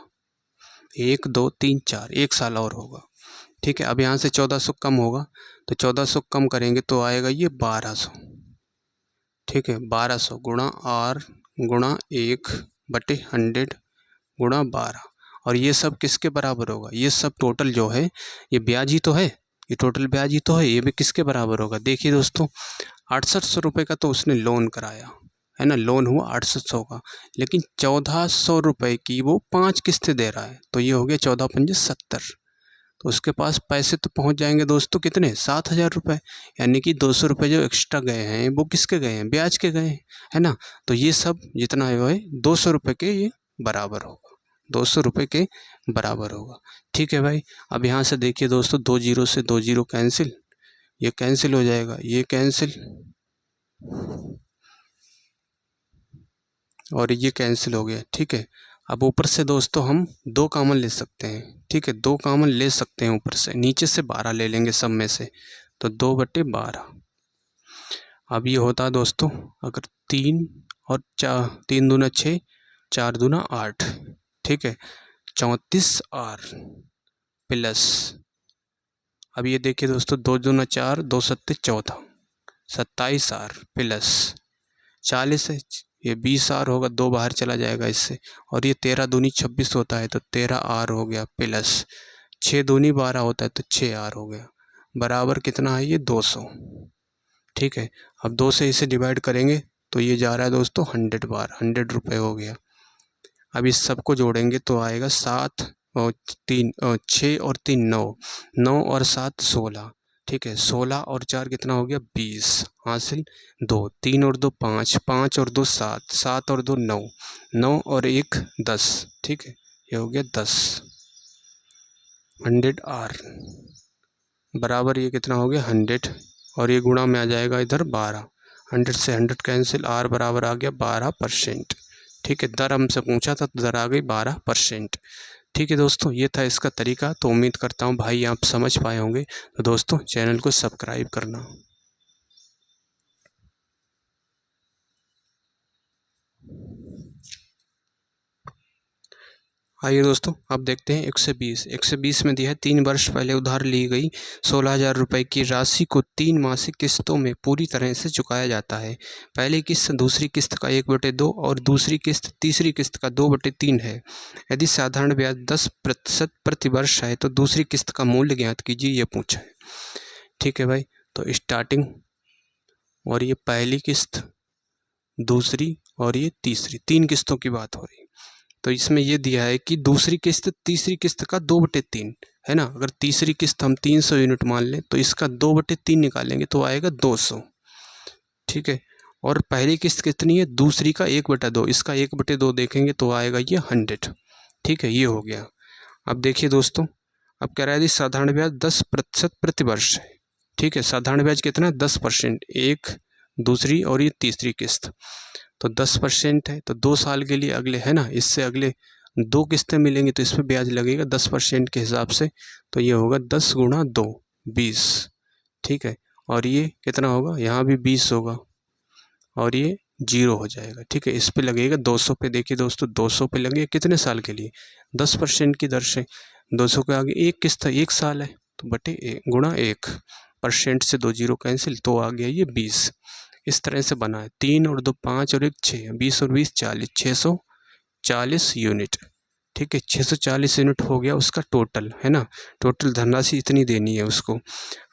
1 2 3 4, एक साल और होगा। ठीक है, अब यहाँ से 1400 कम होगा, तो 1400 कम करेंगे तो आएगा ये 1200। ठीक है, 1200 गुणा R गुणा 1 बटे 100 गुणा 12, और ये सब किसके बराबर होगा, ये सब टोटल जो है ये ब्याज ही तो है, ये टोटल ब्याज ही तो है, ये भी किसके बराबर होगा। देखिए दोस्तों, 6800 रुपये का तो उसने लोन कराया, है ना, लोन हुआ 6800 का, लेकिन 1400 रुपये की वो 5 किस्तें दे रहा है, तो ये हो गया 14 पंजे 70। तो उसके पास पैसे तो पहुंच जाएंगे दोस्तों कितने, 7000 रुपये, यानी कि 200 रुपये जो एक्स्ट्रा गए हैं वो किसके गए हैं, ब्याज के गए हैं, है ना। तो ये सब जितना है 200 रुपये के ये बराबर होगा, 200 रुपये के बराबर होगा। ठीक है भाई, अब यहाँ से देखिए दोस्तों, 2 जीरो से 2 जीरो कैंसिल, ये कैंसिल हो जाएगा, ये कैंसिल और ये कैंसिल हो गया। ठीक है, अब ऊपर से दोस्तों हम 2 कॉमन ले सकते हैं। ठीक है, 2 कॉमन ले सकते हैं ऊपर से, नीचे से 12 ले लेंगे सब में से, तो 2/12। अब ये होता है दोस्तों, अगर 3 और 4, 3 दूना 6, 4 दूना 8, ठीक है, 34R प्लस, अब ये देखिए दोस्तों, 2 दूना 4, 2 सत्ते 14, 27R प्लस 40 है, ये 20R होगा, 2 बाहर चला जाएगा इससे, और ये 13 दूनी 26 होता है, तो 13R हो गया प्लस 6 दूनी 12 होता है, तो 6R हो गया, बराबर कितना है ये 200। ठीक है, अब 2 से इसे डिवाइड करेंगे तो ये जा रहा है दोस्तों 100 बार, 100 रुपये हो गया। अब इस सबको जोड़ेंगे तो आएगा 7 और 3 6 और 3 9, 9 और 7 16। ठीक है, 16 और 4 कितना हो गया 20, हासिल 2, 3 और 2 5, 5 और 2 7, 7 और 2 9, 9 और 1 10। ठीक है, ये हो गया 10, 100R बराबर ये कितना हो गया 100, और ये गुणा में आ जाएगा इधर 12, 100 से 100 कैंसिल, R बराबर आ गया 12%। ठीक है, दर हमसे पूछा था तो दर आ गई 12%। ठीक है दोस्तों, ये था इसका तरीका। तो उम्मीद करता हूँ भाई आप समझ पाए होंगे। तो दोस्तों चैनल को सब्सक्राइब करना। आइए दोस्तों, अब देखते हैं 120 में दिया है 3 वर्ष पहले उधार ली गई 16,000 रुपये की राशि को 3 मासिक किस्तों में पूरी तरह से चुकाया जाता है। पहली किस्त दूसरी किस्त का 1/2 और दूसरी किस्त तीसरी किस्त का 2/3 है। यदि साधारण ब्याज 10% प्रति वर्ष है तो दूसरी किस्त का मूल्य ज्ञात कीजिए, ये पूछा है। ठीक है भाई, तो स्टार्टिंग, और ये पहली किस्त, दूसरी और ये तीसरी, 3 किस्तों की बात हो रही है। तो इसमें ये दिया है कि दूसरी किस्त तीसरी किस्त का 2/3 है ना। अगर तीसरी किस्त हम 300 यूनिट मान लें तो इसका 2/3 निकालेंगे तो आएगा 200। ठीक है, और पहली किस्त कितनी है, दूसरी का 1/2, इसका 1/2 देखेंगे तो आएगा ये 100। ठीक है, ये हो गया। अब देखिए दोस्तों, अब कह रहा है साधारण ब्याज 10% प्रति वर्ष है। ठीक है, साधारण ब्याज कितना है 10%, एक दूसरी और ये तीसरी किस्त, तो 10% है, तो 2 साल के लिए अगले, है ना, इससे अगले 2 किस्तें मिलेंगी तो इस पर ब्याज लगेगा 10% के हिसाब से, तो ये होगा 10 गुणा 2 20। ठीक है, और ये कितना होगा, यहाँ भी 20 होगा और ये 0 हो जाएगा। ठीक है, इस पे लगेगा 200 पे। देखिए दोस्तों, 200 पे लगेगा कितने साल के लिए, 10% की दर से। 200 के आगे एक किस्त है, 1 साल है, तो बटे गुणा 1%, से 2 जीरो कैंसिल, तो आ गया ये 20। इस तरह से बना है। 3 और 2 5 और 1 6, 20 और 20 40, 640 यूनिट। ठीक है, 640 यूनिट हो गया उसका टोटल, है ना। टोटल धनराशि इतनी देनी है उसको।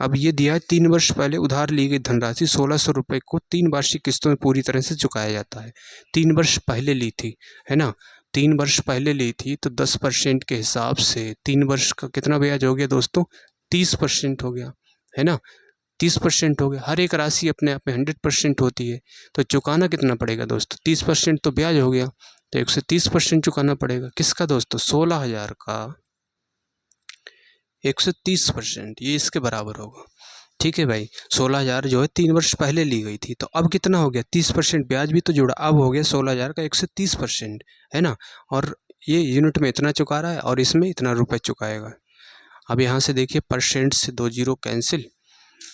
अब ये दिया है 3 वर्ष पहले उधार ली गई धनराशि 1600 रुपये को 3 वार्षिक किस्तों में पूरी तरह से चुकाया जाता है। 3 वर्ष पहले ली थी, है ना। 3 वर्ष पहले ली थी तो 10% के हिसाब से 3 वर्ष का कितना ब्याज हो गया दोस्तों? 30% हो गया, है ना। 30% हो गया। हर एक राशि अपने आप में 100% होती है, तो चुकाना कितना पड़ेगा दोस्तों? 30% तो ब्याज हो गया, तो 130% चुकाना पड़ेगा। किसका दोस्तों? 16,000 का 130%, ये इसके बराबर होगा। ठीक है भाई, 16,000 जो है 3 वर्ष पहले ली गई थी, तो अब कितना हो गया? 30% ब्याज भी तो जुड़ा, अब हो गया 16,000 का 130%, है ना। और ये यूनिट में इतना चुका रहा है और इसमें इतना रुपए चुकाएगा। अब यहाँ से देखिए परसेंट से 2 जीरो कैंसिल।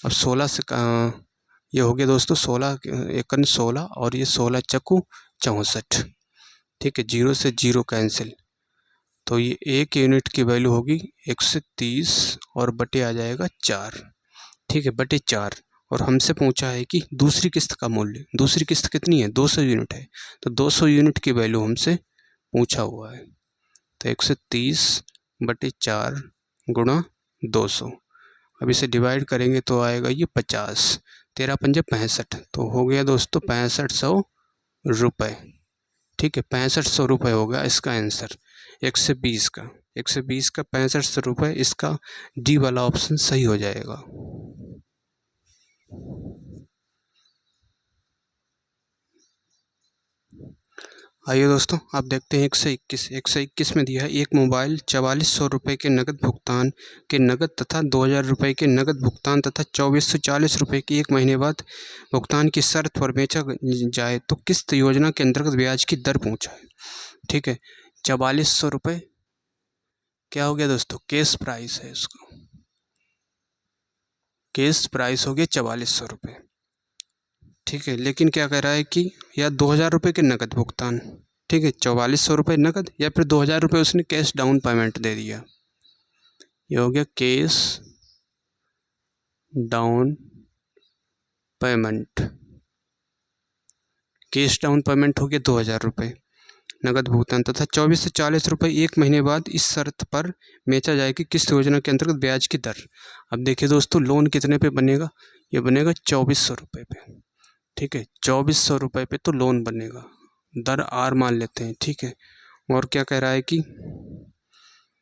अब 16 से ये हो गया दोस्तों 16 एकन 16 और ये 16 चक्कू 64। ठीक है, 0 से 0 कैंसिल, तो ये 1 यूनिट की वैल्यू होगी 130 और बटे आ जाएगा 4। ठीक है, बटे 4। और हमसे पूछा है कि दूसरी किस्त का मूल्य। दूसरी किस्त कितनी है? 200 यूनिट है, तो 200 यूनिट की वैल्यू हमसे पूछा हुआ है। तो 130 बटे 4 गुणा 200। अब इसे डिवाइड करेंगे तो आएगा ये 50। 13 पंजे 65, तो हो गया दोस्तों 6500 रुपये। ठीक है, 6500 रुपये हो गया इसका आंसर 120 का। 120 का 6500 रुपये, इसका डी वाला ऑप्शन सही हो जाएगा। आइए दोस्तों, आप देखते हैं 121 में दिया है एक मोबाइल 4400 रुपये के नकद भुगतान के नकद तथा 2000 रुपये के नकद भुगतान तथा 2440 रुपये की 1 महीने बाद भुगतान की शर्त पर बेचा जाए तो किस्त योजना के अंतर्गत ब्याज की दर पूछा है। ठीक है, 4400 रुपये क्या हो गया दोस्तों? कैश प्राइस है उसका, कैश प्राइस हो गया 4400 रुपये। ठीक है, लेकिन क्या कह रहा है कि या 2000 रुपये के नकद भुगतान। ठीक है, 4400 रुपये नकद या फिर 2000 रुपये उसने कैश डाउन पेमेंट दे दिया। ये हो गया cash down payment. Cash down payment हो गया 2000 रुपये नकद भुगतान तथा 24 से 40 रुपये 1 महीने बाद इस शर्त पर बेचा जाए कि किस्त योजना के अंतर्गत ब्याज की दर। अब देखिए दोस्तों, लोन कितने पे बनेगा? ये बनेगा 2400 रुपये पे। ठीक है, 2400 रुपये पे तो लोन बनेगा, दर आर मान लेते हैं। ठीक है, और क्या कह रहा है कि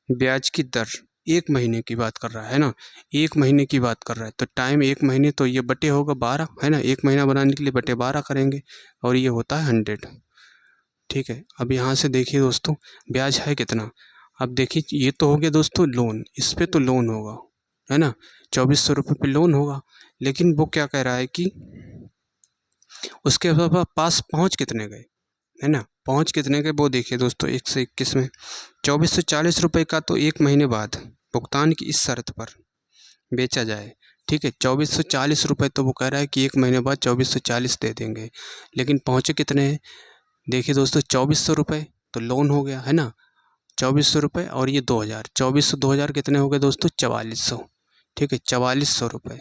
ब्याज की दर 1 महीने की बात कर रहा है ना, 1 महीने की बात कर रहा है, तो टाइम 1 महीने, तो ये बटे होगा 12, है ना। 1 महीना बनाने के लिए बटे 12 करेंगे और ये होता है 100। ठीक है, अब यहाँ से देखिए दोस्तों ब्याज है कितना। अब देखिए ये तो हो गया दोस्तों लोन, इस पर तो लोन होगा, है ना। 2400 रुपये पे लोन होगा, लेकिन वो क्या कह रहा है कि उसके पास पहुँच कितने गए, है ना। पहुँच कितने गए वो देखिए दोस्तों 121 में 2440 रुपये का तो 1 महीने बाद भुगतान की इस शर्त पर बेचा जाए। ठीक है, 2440 रुपये तो वो कह रहा है कि 1 महीने बाद 2440 दे देंगे, लेकिन पहुँचे कितने हैं? देखिए दोस्तों 2400 रुपये तो लोन हो गया, है ना। 2400 रुपये और ये 2000, 2400 2000 कितने हो गए दोस्तों? 4400। ठीक है, 4400 रुपये,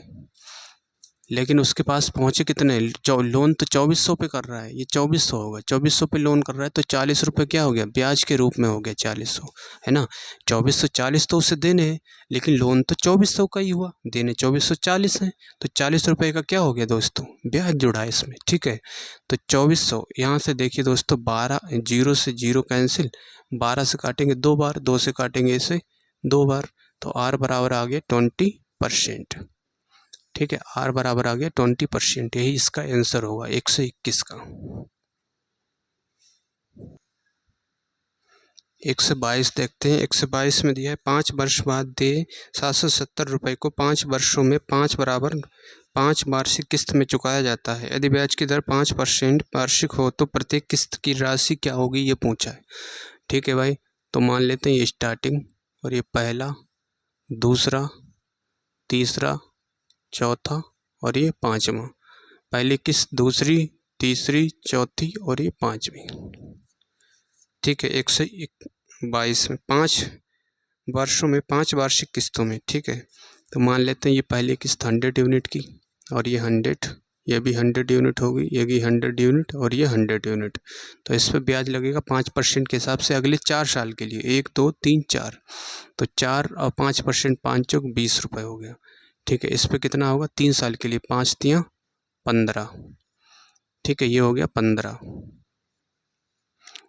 लेकिन उसके पास पहुँचे कितने? लोन तो 2400 पे कर रहा है, ये 2400 होगा। 2400 पे लोन कर रहा है तो 40 रुपये क्या हो गया? ब्याज के रूप में हो गया 4400, है ना। 2440 तो उसे देने हैं, लेकिन लोन तो 2400 का ही हुआ, देने 2440 है, तो 40 रुपये का क्या हो गया दोस्तों? ब्याज जुड़ा है इसमें। ठीक है, तो 2400 यहाँ से देखिए दोस्तों 12, 0 से 0 कैंसिल, 12 से काटेंगे 2 बार, 2 से काटेंगे इसे 2 बार, तो आर बराबर आ गया 20%। ठीक है, आर बराबर आ गया 20%, यही इसका आंसर होगा 121 का। 122 देखते हैं। 122 में दिया है 5 वर्ष बाद दे 770 रुपये को 5 वर्षों में 5 वार्षिक किस्त में चुकाया जाता है। यदि ब्याज की दर 5% वार्षिक हो तो प्रत्येक किस्त की राशि क्या होगी, ये पूछा है। ठीक है भाई, तो मान लेते हैं ये स्टार्टिंग और ये पहला, दूसरा, तीसरा, चौथा और ये पाँचवा। पहली किस्त, दूसरी, तीसरी, चौथी और ये पाँचवीं। ठीक है, 122 में 5 वर्षों में 5 वार्षिक किस्तों में। ठीक है, तो मान लेते हैं ये पहली किस्त 100 यूनिट की और ये 100, ये भी 100 यूनिट होगी, ये भी 100 यूनिट और ये 100 यूनिट। तो इस पर ब्याज लगेगा 5% के हिसाब से अगले 4 साल के लिए, 1 2 3 4। तो 4 और 5%, 5 चौक 20 रुपये हो गया। ठीक है, इस पर कितना होगा 3 साल के लिए, 5 तियां 15। ठीक है, ये हो गया 15।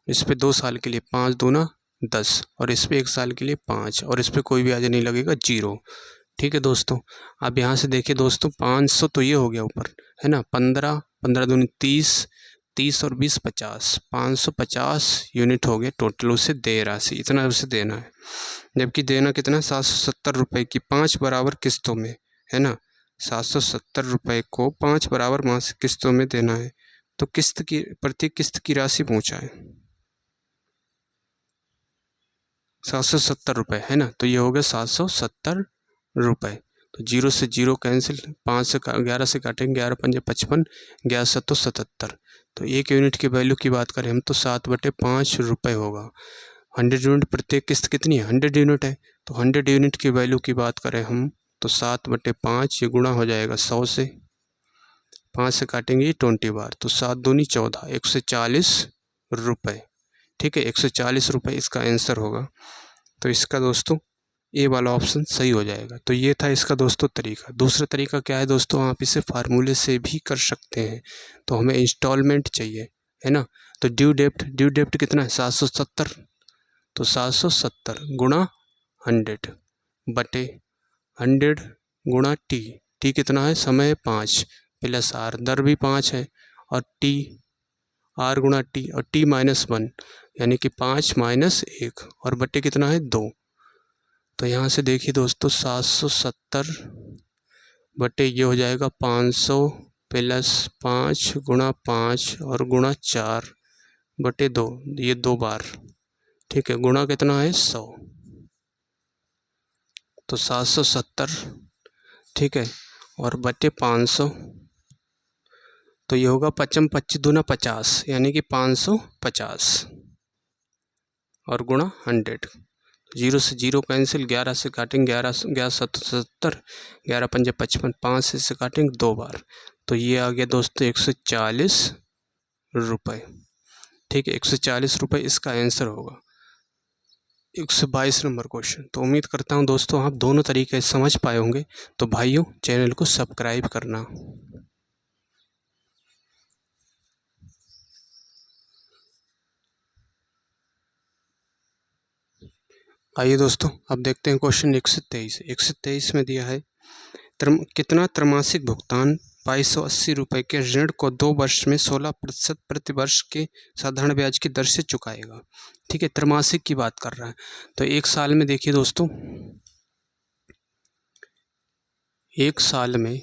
इस पर 2 साल के लिए 5 दूना 10 और इस पर 1 साल के लिए 5 और इस पर कोई ब्याज नहीं लगेगा, 0। ठीक है दोस्तों, अब यहाँ से देखिए दोस्तों 500 तो ये हो गया ऊपर, है ना, 15 15 दूनी 30, 30 और 20 50, 550 यूनिट हो गया टोटल उसे दे राशि, इतना उसे देना है। जबकि देना कितना, 770 रुपये की 5 बराबर किस्तों में, है ना, 770 रुपये को 5 बराबर मासिक किस्तों में देना है। तो किस्त की प्रत्येक किस्त की राशि पूछा है 770 रुपये, है ना। तो ये हो गया 770 रुपये। तो 0 से 0 कैंसिल, 5 से 11 से काटेंगे, 11 पंजे 55, 11 सत्तो 77। तो 1 यूनिट की वैल्यू की बात करें हम तो 7/5 रुपये होगा। 100 यूनिट प्रत्येक किस्त कितनी है, 100 यूनिट है। तो 100 यूनिट की वैल्यू की बात करें हम तो 7/5, ये गुणा हो जाएगा 100 से, 5 से काटेंगे 20 बार, तो 7 दूनी 14, 140 रुपये। ठीक है, 140 रुपये इसका आंसर होगा। तो इसका दोस्तों ए वाला ऑप्शन सही हो जाएगा। तो ये था इसका दोस्तों तरीका। दूसरा तरीका क्या है दोस्तों, आप इसे फार्मूले से भी कर सकते हैं। तो हमें इंस्टॉलमेंट चाहिए, है ना। तो ड्यू डेप्ट कितना है 770, तो 770 गुणा 100 बटे 100 गुणा टी कितना है, समय 5 प्लस आर, दर भी 5 है, और टी आर गुणा टी और टी -1 यानी कि 5 - 1 और बटे कितना है 2। तो यहाँ से देखिए दोस्तों 770 बटे ये हो जाएगा 500 प्लस 5 गुणा 5 और गुणा 4 बटे 2, ये 2 बार। ठीक है, गुणा कितना है 100, तो 770, ठीक है, और बटे 500, तो ये होगा 55 25 दूना 50 यानी कि 550 और गुणा 100। 0 से 0 कैंसिल, 11 से काटेंगे, 11 7 70, 11 पंजे 55, 5 से काटेंगे 2 बार, तो ये आ गया दोस्तों 140 रुपये। ठीक है, 140 रुपये इसका आंसर होगा। 122 नंबर क्वेश्चन। तो उम्मीद करता हूँ दोस्तों आप दोनों तरीके समझ पाए होंगे। तो भाइयों चैनल को सब्सक्राइब करना। आइए दोस्तों अब देखते हैं क्वेश्चन 123 में दिया है कितना त्रैमासिक भुगतान 2280 रुपये के ऋण को 2 वर्ष में 16% प्रति वर्ष के साधारण ब्याज की दर से चुकाएगा। ठीक है, त्रैमासिक की बात कर रहा है। तो 1 साल में देखिए दोस्तों, 1 साल में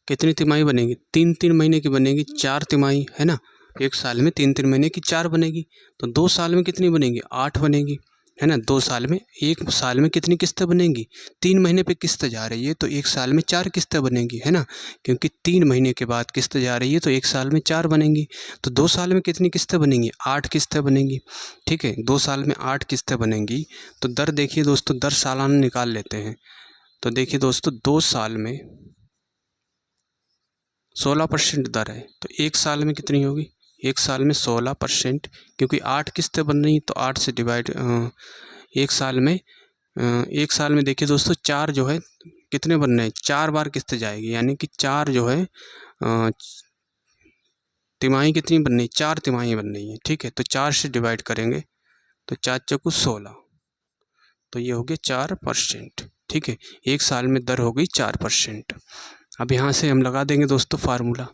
कितनी तिमाही बनेगी, 3-3 महीने की बनेगी, 4 तिमाही, है ना। 1 साल में 3-3 महीने की 4 बनेगी, तो 2 साल में कितनी बनेगी, 8 बनेगी, है ना। 2 साल में, 1 साल में कितनी किस्तें बनेंगी, 3 महीने पे किस्त जा रही है तो 1 साल में 4 किस्तें बनेंगी, है ना, क्योंकि 3 महीने के बाद किस्त जा रही है तो 1 साल में 4 बनेंगी। तो 2 साल में कितनी किस्तें बनेंगी, 8 किस्तें बनेंगी। ठीक है, 2 साल में 8 किस्तें बनेंगी। तो दर देखिए दोस्तों, दर सालाना निकाल लेते हैं। तो देखिए दोस्तों 2 साल में 16% दर है, तो 1 साल में कितनी होगी, 1 साल में 16%, क्योंकि 8 किस्तें बन रही, तो 8 से डिवाइड 1 साल में 1 साल में देखिए दोस्तों 4 जो है कितने बन रहे हैं, 4 बार किस्त जाएगी, यानी कि 4 जो है तिमाही कितनी बन रही, 4 तिमाही बन रही है। ठीक है, तो 4 से डिवाइड करेंगे तो 4 चौको 16, तो ये हो गया 4%। ठीक है, 1 साल में दर हो गई 4%। अब यहाँ से हम लगा देंगे दोस्तों फार्मूला।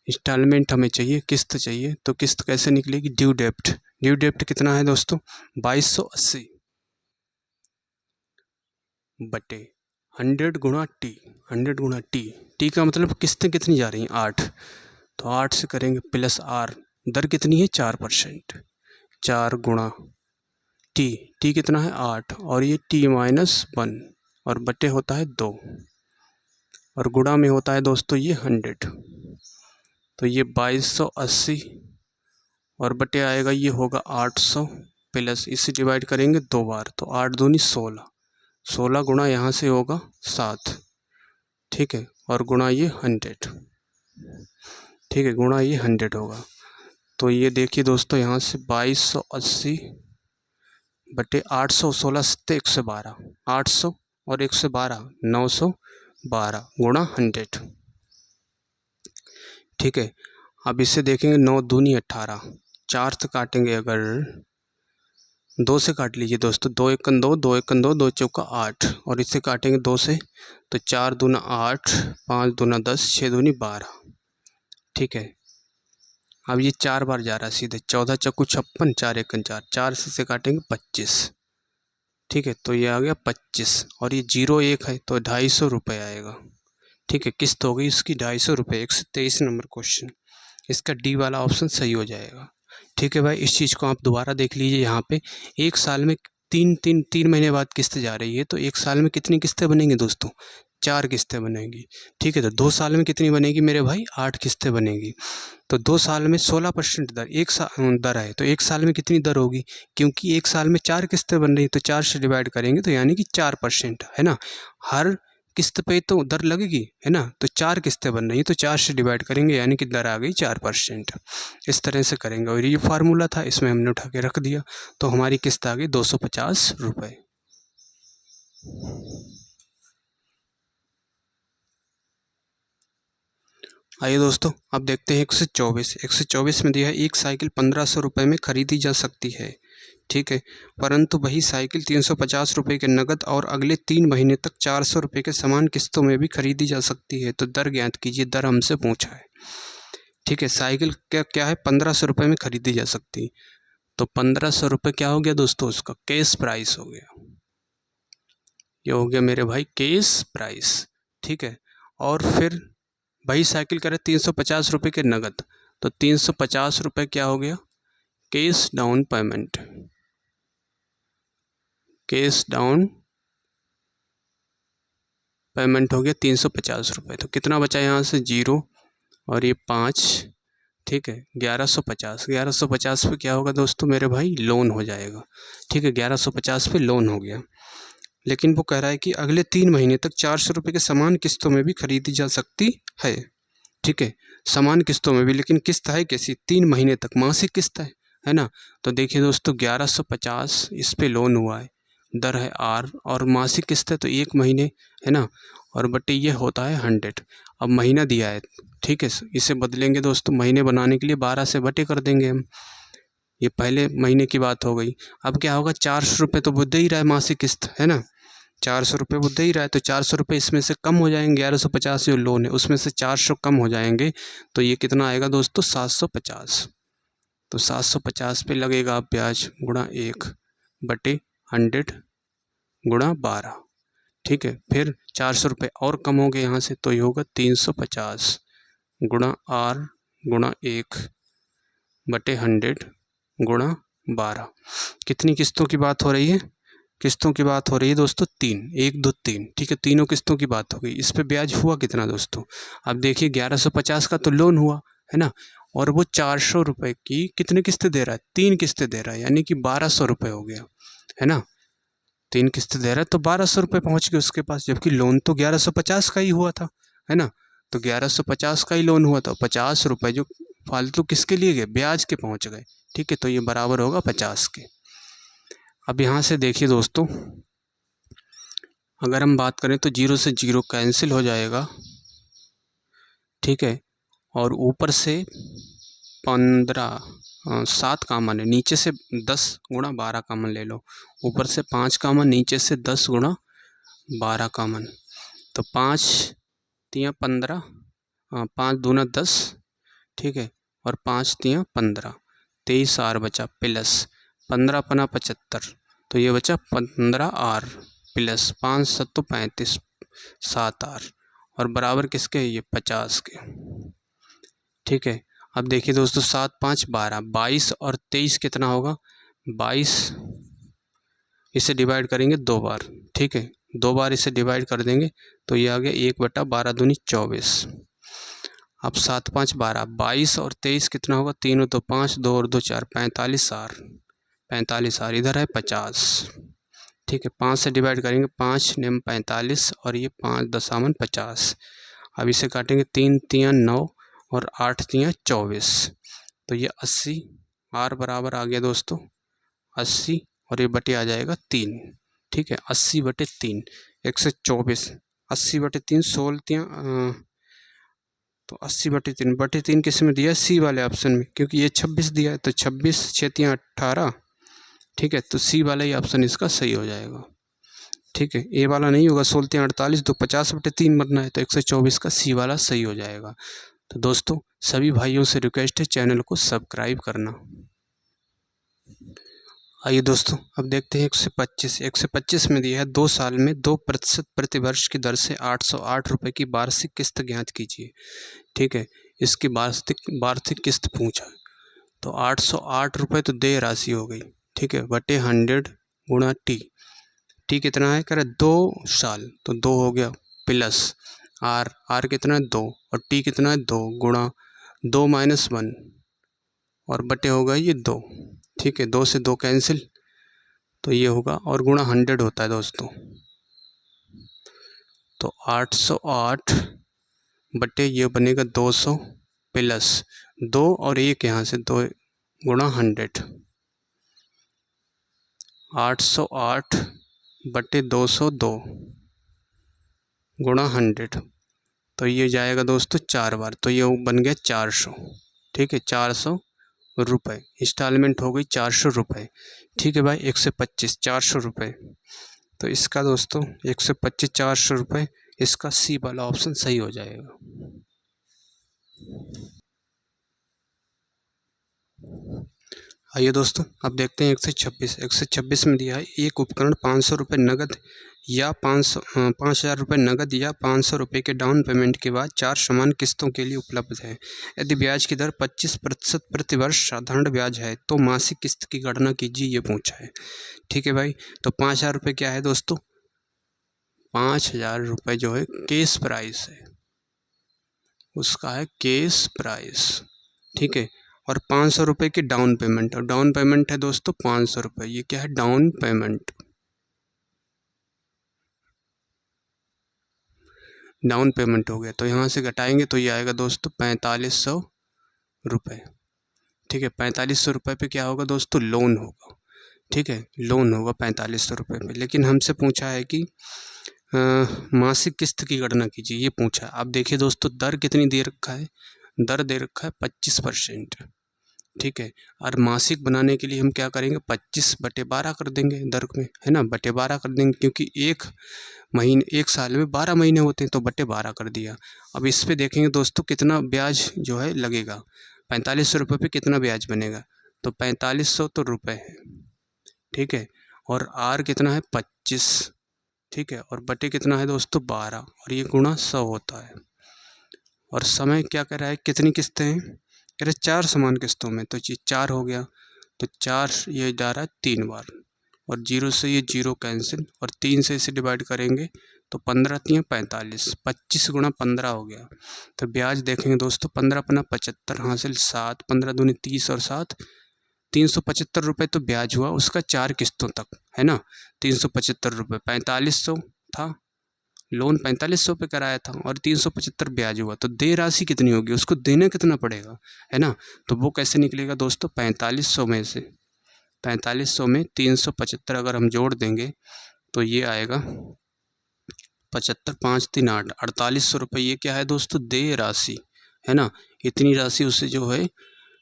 इंस्टॉलमेंट हमें चाहिए, किस्त चाहिए, तो किस्त कैसे निकलेगी, ड्यू डेप्ट कितना है दोस्तों 2280 बटे 100 गुणा टी, 100 गुणा टी का मतलब किस्तें कितनी जा रही हैं 8, तो 8 से करेंगे प्लस आर, दर कितनी है 4%, 4 गुणा टी कितना है 8 और ये t-1 और बटे होता है 2 और गुणा में होता है दोस्तों ये 100, तो ये 2280 और बटे आएगा ये होगा 800 प्लस इसे डिवाइड करेंगे 2 बार, तो 8 दूनी 16, 16 गुणा यहाँ से होगा 7, ठीक है, और गुणा ये 100, ठीक है, गुणा ये 100 होगा। तो ये देखिए दोस्तों, यहाँ से 2280 बटे 800, 16 सत्ते 112, 800 और 112 912 गुणा 100, ठीक है। अब इसे देखेंगे, 9 दूनी 18, 4 से काटेंगे अगर, 2 से काट लीजिए दोस्तों, 2 एकन 2, 2 एकन 2, 2 चौका 8, और इससे काटेंगे 2 से, तो 4 दूना 8, 5 दूना 10, 6 दूनी 12, ठीक है। अब ये 4 बार जा रहा है सीधे, 14 चक्कू 56, 4 एकन 4, 4 से काटेंगे 25, ठीक है, तो ये आ गया 25, और ये 01 है तो 250 रुपये आएगा, ठीक है। किस्त हो गई इसकी 250 रुपये। 123 नंबर क्वेश्चन, इसका डी वाला ऑप्शन सही हो जाएगा, ठीक है भाई। इस चीज़ को आप दोबारा देख लीजिए, यहाँ पे एक साल में तीन महीने बाद किस्त जा रही है, तो एक साल में कितनी किस्तें बनेंगी दोस्तों, 4 किस्तें बनेंगी, ठीक है। तो 2 साल में कितनी बनेगी मेरे भाई, 8 किस्तें बनेगी। तो 2 साल में 16% दर, एक साल दर है, तो एक साल में कितनी दर होगी, क्योंकि एक साल में 4 किस्तें बन रही, तो 4 से डिवाइड करेंगे तो यानी कि 4%, है ना। हर किस्त पे तो दर लगेगी, है ना, तो 4 किस्तें बन रही हैं, तो 4 से डिवाइड करेंगे यानी कि दर आ गई 4%। इस तरह से करेंगे, और ये फार्मूला था, इसमें हमने उठा के रख दिया, तो हमारी किस्त आ गई 250 रुपये। आइए दोस्तों, अब देखते हैं 124 में दिया है, एक साइकिल 1500 रुपये में खरीदी जा सकती है, ठीक है, परंतु वही साइकिल 350 रुपये के नकद और अगले 3 महीने तक 400 रुपये के समान किस्तों में भी खरीदी जा सकती है, तो दर ज्ञात कीजिए। दर हमसे पूछा है, ठीक है। साइकिल क्या है, 1500 रुपये में खरीदी जा सकती, तो 1500 रुपये क्या हो गया दोस्तों, उसका कैश प्राइस हो गया, ये हो गया मेरे भाई कैश प्राइस, ठीक है। और फिर वही साइकिल करे 350 रुपये के नकद, तो 350 रुपये क्या हो गया, cash down payment, cash down payment हो गया 350 रुपये। तो कितना बचा यहाँ से, 0 और ये 5, ठीक है, 1150 पे क्या होगा दोस्तों मेरे भाई, लोन हो जाएगा, ठीक है, 1150 पे लोन हो गया। लेकिन वो कह रहा है कि अगले 3 महीने तक 400 रुपये के समान किस्तों में भी खरीदी जा सकती है, ठीक है, समान किस्तों में भी, लेकिन किस्त है कैसी, 3 महीने तक मासिक किस्त है ना। तो देखिए दोस्तों, 1150 इस पे लोन हुआ है, दर है R, और मासिक किस्त है तो 1 महीने, है ना, और बटे ये होता है 100। अब महीना दिया है, ठीक है, इसे बदलेंगे दोस्तों, महीने बनाने के लिए 12 से बटे कर देंगे हम, ये पहले महीने की बात हो गई। अब क्या होगा, 400 रुपये तो वो दे ही रहा है मासिक किस्त, है ना, 400 रुपये वो दे ही रहा है, तो 400 रुपये इसमें से कम हो जाएंगे, 1150 जो लोन है उसमें से 400 कम हो जाएंगे, तो ये कितना आएगा दोस्तों, 750। तो 750 पे लगेगा ब्याज गुणा 1 बटे 100 गुणा 12, ठीक है। फिर 400 रुपये और कम हो गए यहाँ से, तो ये होगा 350 गुणा R गुणा 1 बटे 100 गुणा 12। कितनी किस्तों की बात हो रही है, किस्तों की बात हो रही है दोस्तों 3, 1 2 3, ठीक है, तीनों किस्तों की बात हो गई। इस पे ब्याज हुआ कितना दोस्तों, अब देखिए 1150 का तो लोन हुआ, है ना, और वो 400 रुपये की कितनी किस्तें दे रहा है, 3 किस्तें दे रहा है, यानी कि 1200 रुपये हो गया, है ना, 3 किस्तें दे रहा है तो 1200 रुपये पहुँच गए उसके पास, जबकि लोन तो 1150 का ही हुआ था, है ना। तो 1150 का ही लोन हुआ था, 50 रुपये जो फालतू किसके लिए गए, ब्याज के पहुँच गए, ठीक है, तो ये बराबर होगा 50 के। अब यहाँ से देखिए दोस्तों, अगर हम बात करें तो 0 से 0 कैंसिल हो जाएगा, ठीक है, और ऊपर से 15 7 कामन है, नीचे से 10 गुणा 12 कामन ले लो, ऊपर से 5 कामन, नीचे से 10 गुणा 12 कामन, तो 5 तियाँ 15, 5 दूना 10, ठीक है, और 5 तियाँ 15, 23 R बचा, प्लस 15 पना 75, तो ये बचा 15 R प्लस 5 7 35 7 R, और बराबर किसके, ये 50 के, ठीक है। अब देखिए दोस्तों, 7 5 12, 22 और 23 कितना होगा, 22, इसे डिवाइड करेंगे 2 बार, ठीक है, 2 बार इसे डिवाइड कर देंगे तो ये आ गया 1 बटा 12 दूनी 24। अब 7 5 12, 22 और 23 कितना होगा, 3 तो 5, 2 और 2 4, 45 R, 45 R, इधर है 50, ठीक है, 5 से डिवाइड करेंगे, 5 नेम 45 और ये 5.50। अब इसे काटेंगे, 3 तियाँ 9 और 8 तियाँ 24, तो ये 80। आर बराबर आ गया दोस्तों 80 और ये बटे आ जाएगा 3। ठीक है, 80/3 124, 80/3 16 तियाँ तो 80/3 किस में दिया है? सी वाले ऑप्शन में, क्योंकि ये 26 दिया है तो 26 6 तियाँ 18। ठीक है, तो सी वाला ही ऑप्शन इसका सही हो जाएगा। ठीक है, ए वाला नहीं होगा, 16 तियाँ 48 तो 50/3 बनना है, तो 124 का सी वाला सही हो जाएगा। तो दोस्तों सभी भाइयों से रिक्वेस्ट है चैनल को सब्सक्राइब करना। आइए दोस्तों अब देखते हैं 125 में दिया है 2 साल में 2% प्रतिवर्ष की दर से 808 रुपये की वार्षिक किस्त ज्ञात कीजिए। ठीक है, इसकी वार्षिक किस्त पूछा, तो 808 रुपये तो देय राशि हो गई। ठीक है, बटे 100 गुणा टी कितना है? कह रहे 2 साल, तो 2 हो गया, प्लस आर कितना है? 2, और टी कितना है? 2 गुणा 2 - 1 और बटे होगा ये 2। ठीक है, 2 से 2 कैंसिल, तो ये होगा, और गुणा 100 होता है दोस्तों, तो 808 बटे ये बनेगा 200 प्लस 2 और 1 यहाँ से 2 गुणा 100, 808 बटे 202 गुणा 100, तो ये जाएगा दोस्तों 4 बार, तो ये बन गया 400। ठीक है, 400 रुपये इंस्टॉलमेंट हो गई 400 रुपये। ठीक है भाई, 125 400 रुपये, तो इसका दोस्तों 125 400 रुपये, इसका सी वाला ऑप्शन सही हो जाएगा। आइए दोस्तों अब देखते हैं 126 में दिया है एक उपकरण 500 रुपये नगद या 5,000 रुपये नगद या 500 रुपये के डाउन पेमेंट के बाद 4 समान किस्तों के लिए उपलब्ध है। यदि ब्याज की दर 25% प्रतिवर्ष साधारण ब्याज है तो मासिक किस्त की गणना कीजिए, ये पूछा है। ठीक है भाई, तो 5,000 रुपये क्या है दोस्तों? 5,000 रुपये जो है केस प्राइस है, उसका है केस प्राइस। ठीक है, और 500 रुपये की डाउन पेमेंट, और डाउन पेमेंट है दोस्तों 500 रुपये, ये क्या है? Down payment. डाउन पेमेंट हो गया, तो यहाँ से घटाएंगे तो ये आएगा दोस्तों 4500 रुपये। ठीक है, 4500 रुपये पे क्या होगा दोस्तों? लोन होगा। ठीक है, लोन होगा 4500 रुपये पे, लेकिन हमसे पूछा है कि मासिक किस्त की गणना कीजिए, ये पूछा है। आप देखिए दोस्तों दर कितनी दे रखा है? दर दे रखा है 25%। ठीक है, और मासिक बनाने के लिए हम क्या करेंगे? 25/12 कर देंगे दर में, है ना, बटे 12 कर देंगे, क्योंकि एक साल में 12 महीने होते हैं, तो बटे 12 कर दिया। अब इस पे देखेंगे दोस्तों कितना ब्याज जो है लगेगा, 4500 रुपये पे कितना ब्याज बनेगा, तो 4500 तो रुपये है। ठीक है, और आर कितना है? 25। ठीक है, और बटे कितना है दोस्तों? 12, और ये गुणा 100 होता है। और समय क्या कह रहा है? कितनी किस्तें हैं? कह रहे 4 समान किस्तों में, तो ये 4 हो गया, तो 4 ये जा रहा है 3 बार, और 0 से ये 0 कैंसिल, और 3 से इसे डिवाइड करेंगे तो 15 तियाँ 45, 25 गुणा 15 हो गया। तो ब्याज देखेंगे दोस्तों 15 पना 75 हासिल 7, 15 दूनी 30 और 7 375 रुपये तो ब्याज हुआ उसका 4 किस्तों तक, है ना। 375 रुपये, 4500 था लोन, 4500 पे कराया था, और 375 ब्याज हुआ, तो देय राशि कितनी होगी? उसको देना कितना पड़ेगा, है ना। तो वो कैसे निकलेगा दोस्तों? 4500 में से 4500 में 375 अगर हम जोड़ देंगे तो ये आएगा 75 5 3 8 4800 रुपये। ये क्या है दोस्तों? देय राशि, है ना। इतनी राशि उसे जो है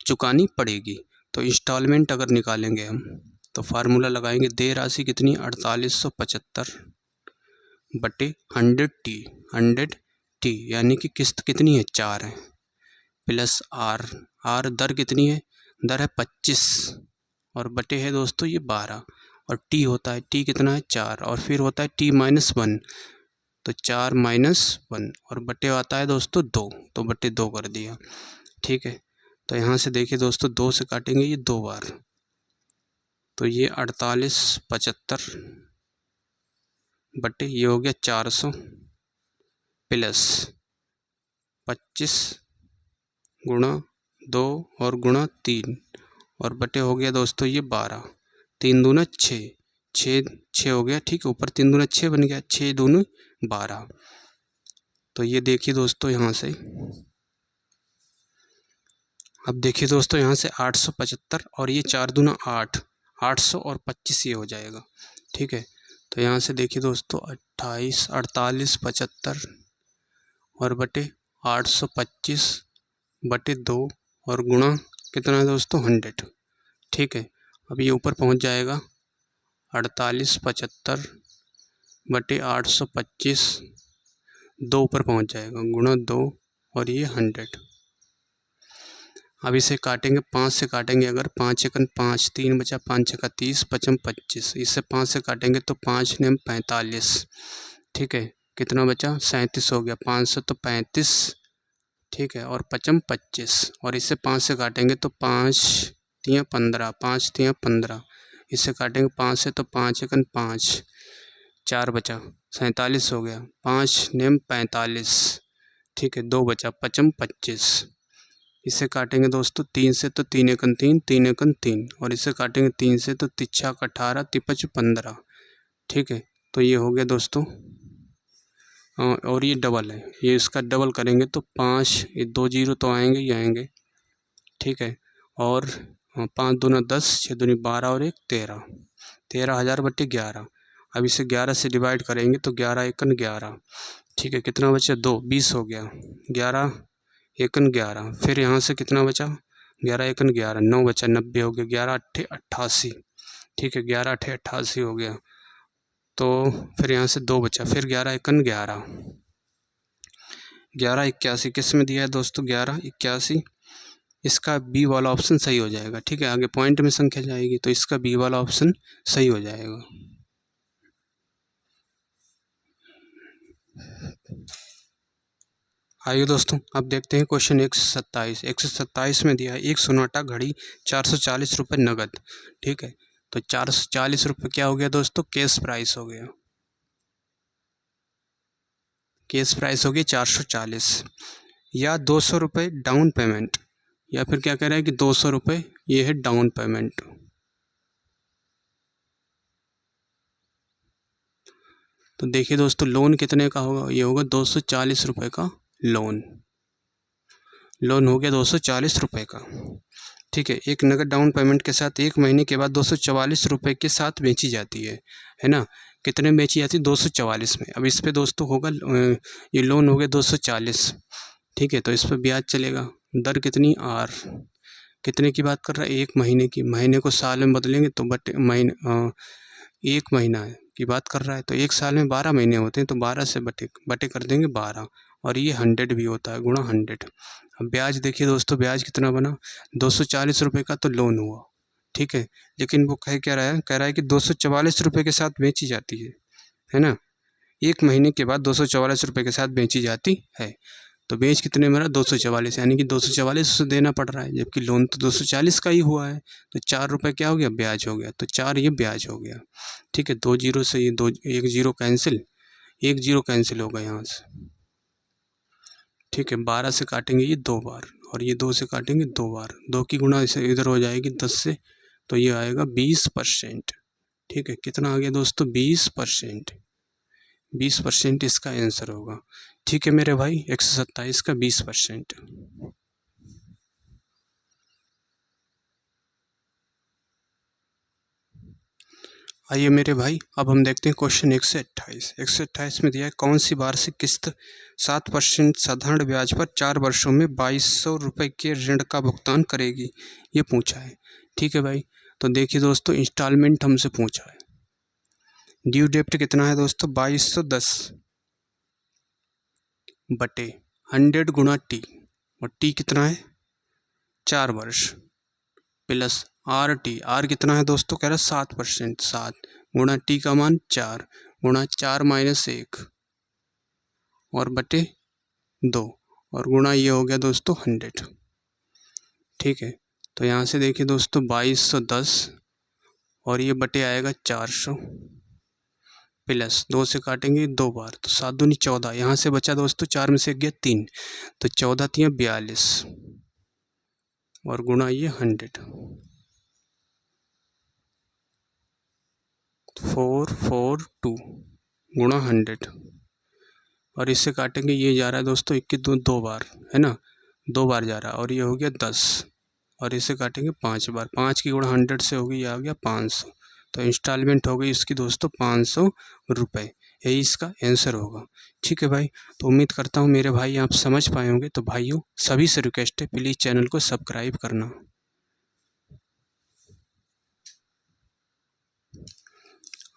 चुकानी पड़ेगी। तो इंस्टॉलमेंट अगर निकालेंगे हम तो फार्मूला लगाएंगे, देय राशि कितनी? 4875 बटे 100 टी, यानी कि किस्त कितनी है? 4 है, प्लस आर दर कितनी है? दर है 25, और बटे है दोस्तों ये 12, और टी होता है, टी कितना है? 4, और फिर होता है t-1, तो 4 - 1, और बटे आता है दोस्तों 2, तो बटे 2 कर दिया। ठीक है, तो यहाँ से देखिए दोस्तों 2 से काटेंगे ये 2 बार, तो ये 4875 बटे ये हो गया 400 प्लस 25 गुणा 2 और गुणा 3, और बटे हो गया दोस्तों ये 12, 3 दूना 6, छः छः हो गया, ठीक है। ऊपर 3 दूना 6 बन गया, 6 दूनी 12। तो ये देखिए दोस्तों यहाँ से, अब देखिए दोस्तों यहाँ से 875 और ये 4 दूना 8, 800 और 25 ये हो जाएगा, ठीक है। तो यहाँ से देखिए दोस्तों 28, 48, 75 और बटे 825 बटे 2 और गुणा कितना है दोस्तों 100, ठीक है। अब ये ऊपर पहुँच जाएगा 48, 75 बटे 825, 2 ऊपर पहुँच जाएगा गुणा 2 और ये 100। अब इसे काटेंगे, 5 से काटेंगे अगर, 5 एकन 5, 3 बचा, 5 छक्का 30, पचम 25, इसे 5 से काटेंगे तो 5 नेम 45, ठीक है। कितना बचा 37 हो गया, 500 तो 35, ठीक है, और पचम 25, और इसे 5 से काटेंगे तो 5 तियाँ 15, 5 तियाँ 15, इसे काटेंगे 5 से तो 5 एकन 5, 4 बचा 47 हो गया, 5 नेम 45, ठीक है, 2 बचा पचम 25, इसे काटेंगे दोस्तों 3 से तो 3 एकन 3, 3 एकन 3, और इसे काटेंगे 3 से तो 3 18, 3 15, ठीक है। तो ये हो गया दोस्तों, और ये डबल है, ये इसका डबल करेंगे तो 5, ये 2 जीरो तो आएंगे ही आएंगे, ठीक है। और 5 दूना 10, 6 दूनी 12 और 1 13, 13,000 बटे 11। अब इसे 11 से डिवाइड करेंगे तो 11 एकन 11, ठीक है। कितना बचा 2, 20 हो गया, 11 एकन 11, फिर यहाँ से कितना बचा 11 एकन 11, 9 बचा, 90 हो गया, 11 अट्ठे 88, ठीक है, 11 अट्ठे 88 हो गया। तो फिर यहाँ से 2 बचा, फिर 11 एकन 11, 11 81 किस में दिया है दोस्तों 11 81, इसका बी वाला ऑप्शन सही हो जाएगा, ठीक है। आगे पॉइंट में संख्या जाएगी तो इसका बी वाला ऑप्शन सही हो जाएगा। आइए दोस्तों अब देखते हैं क्वेश्चन 127। 127 में दिया है एक सोनाटा घड़ी 440 रुपये नगद, ठीक है। तो 440 रुपये क्या हो गया दोस्तों कैश प्राइस हो गया, कैश प्राइस हो गई 440, या 200 रुपये डाउन पेमेंट, या फिर क्या कह रहा है कि 200 रुपये ये है डाउन पेमेंट। तो देखिए दोस्तों लोन कितने का होगा, ये होगा 240 रुपये का लोन, लोन हो गया 240 रुपये का, ठीक है। एक नगद डाउन पेमेंट के साथ 1 महीने के बाद 244 रुपये के साथ बेची जाती है ना। कितने में बेची जाती है 244 में। अब इस पे दोस्तों होगा ये लोन हो गया 240, ठीक है। तो इस पर ब्याज चलेगा, दर कितनी आर, कितने की बात कर रहा है 1 महीने की, महीने को साल में बदलेंगे तो बटे महीने 1 महीना है की बात कर रहा है, तो 1 साल में 12 महीने होते हैं, तो 12 से बटे कर देंगे 12, और ये 100 भी होता है गुणा 100। अब ब्याज देखिए दोस्तों, ब्याज कितना बना 240 रुपये का तो लोन हुआ, ठीक है। लेकिन वो कह रहा है कि 244 रुपये के साथ बेची जाती है ना। 1 महीने के बाद 244 रुपये के साथ बेची जाती है, तो बेच कितने में रहा 244, यानी कि 244 उसे देना पड़ रहा है, जबकि लोन तो 240 का ही हुआ है। तो 4 रुपये क्या हो गया ब्याज हो गया, तो 4 ये ब्याज हो गया, ठीक है। 2 जीरो से ये 1 जीरो कैंसिल, 1 जीरो कैंसिल होगा यहाँ से, ठीक है। 12 से काटेंगे ये 2 बार, और ये 2 से काटेंगे 2 बार, 2 की गुणा इसे इधर हो जाएगी 10 से, तो ये आएगा 20%, ठीक है। कितना आ गया दोस्तों 20%, 20% इसका आंसर होगा, ठीक है मेरे भाई। 127 का 20%। आइए मेरे भाई अब हम देखते हैं क्वेश्चन 128। 128 में दिया है कौन सी वार्षिक किस्त 7% साधारण ब्याज पर 4 वर्षों में 2200 रुपये के ऋण का भुगतान करेगी, ये पूछा है, ठीक है भाई। तो देखिए दोस्तों इंस्टॉलमेंट हमसे पूछा है, ड्यू डेट कितना है दोस्तों 2210 बटे 100 गुणा टी, और टी कितना है 4 वर्ष, प्लस आर टी, आर कितना है दोस्तों कह रहा है 7%, 7 गुणा टी का मान 4 गुणा 4 माइनस 1 और बटे 2, और गुणा ये हो गया दोस्तों 100, ठीक है। तो यहाँ से देखिए दोस्तों 2210 और ये बटे आएगा 400, प्लस 2 से काटेंगे 2 बार, तो 7 दूनी 14, यहाँ से बचा दोस्तों 4 में से गया 3, तो 14 तियाँ 42 और गुणा ये 100, 442 गुणा 100 और इससे काटेंगे, ये जा रहा है दोस्तों 21 दो बार, है ना, 2 बार जा रहा है, और ये हो गया 10 और इसे काटेंगे 5 बार, 5 की गुणा 100 से होगी, ये आ गया 500। तो इंस्टॉलमेंट हो गई इसकी दोस्तों 500 रुपये, यही इसका आंसर होगा। ठीक है भाई, तो उम्मीद करता हूँ मेरे भाई आप समझ पाए होंगे। तो भाइयों सभी से रिक्वेस्ट है, प्लीज़ चैनल को सब्सक्राइब करना।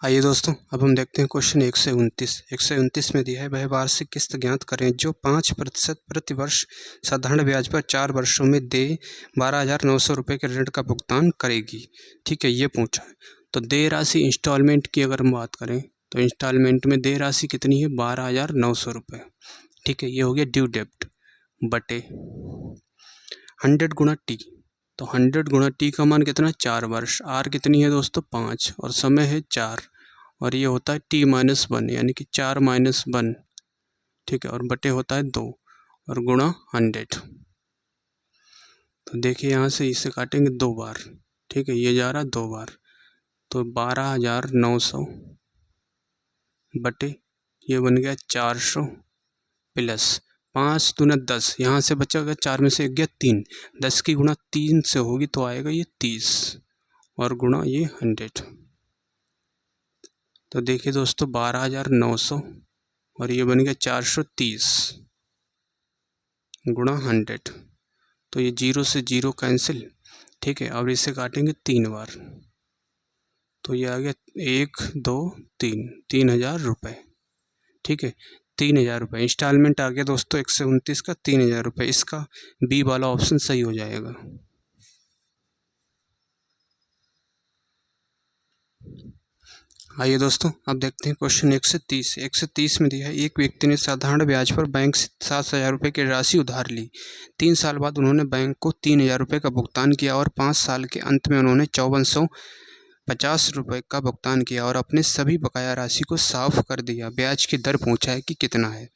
आइए दोस्तों, अब हम देखते हैं क्वेश्चन 129 में दिया है, वह वार्षिक किस्त ज्ञात करें जो 5% प्रति वर्ष साधारण ब्याज पर 4 वर्षों में दे 12,900 रुपये के ऋण का भुगतान करेगी। ठीक है, ये पूछा है। तो दे राशि इंस्टॉलमेंट की अगर हम बात करें तो इंस्टॉलमेंट में दे राशि कितनी है, 12,900 रुपये। ठीक है, ये हो गया ड्यू डेप्ट बटे 100 गुणा टी। तो 100 गुणा टी का मान कितना, 4 वर्ष, आर कितनी है दोस्तों 5 और समय है 4 और ये होता है t-1 यानी कि 4-1। ठीक है, और बटे होता है 2 और गुणा 100। तो देखिए यहाँ से इसे काटेंगे 2 बार। ठीक है, ये जा रहा है 2 बार, तो 12,900 बटे ये बन गया 400 प्लस 5 दूना 10, यहाँ से बचा 4 में से एक गया 3, 10 की गुणा 3 से होगी तो आएगा ये 30 और गुणा ये 100। तो देखिए दोस्तों 12,900 और ये बन गया 430 गुणा 100। तो ये 0 से 0 कैंसिल। ठीक है, अब इसे काटेंगे 3 बार, तो ये आ गया 1 2 3, 3,000 रुपये। ठीक है, 3,000 रुपये इंस्टॉलमेंट आ गया दोस्तों 129 का 3,000 रुपये। इसका बी वाला ऑप्शन सही हो जाएगा। आइए दोस्तों, अब देखते हैं क्वेश्चन 130 में दिया है, एक व्यक्ति ने साधारण ब्याज पर बैंक से 7,000 रुपये की राशि उधार ली। 3 साल बाद उन्होंने बैंक को 3,000 रुपये का भुगतान किया और 5 साल के अंत में उन्होंने 5,450 रुपये का भुगतान किया और अपने सभी बकाया राशि को साफ कर दिया। ब्याज की दर पूछा है कि कितना है।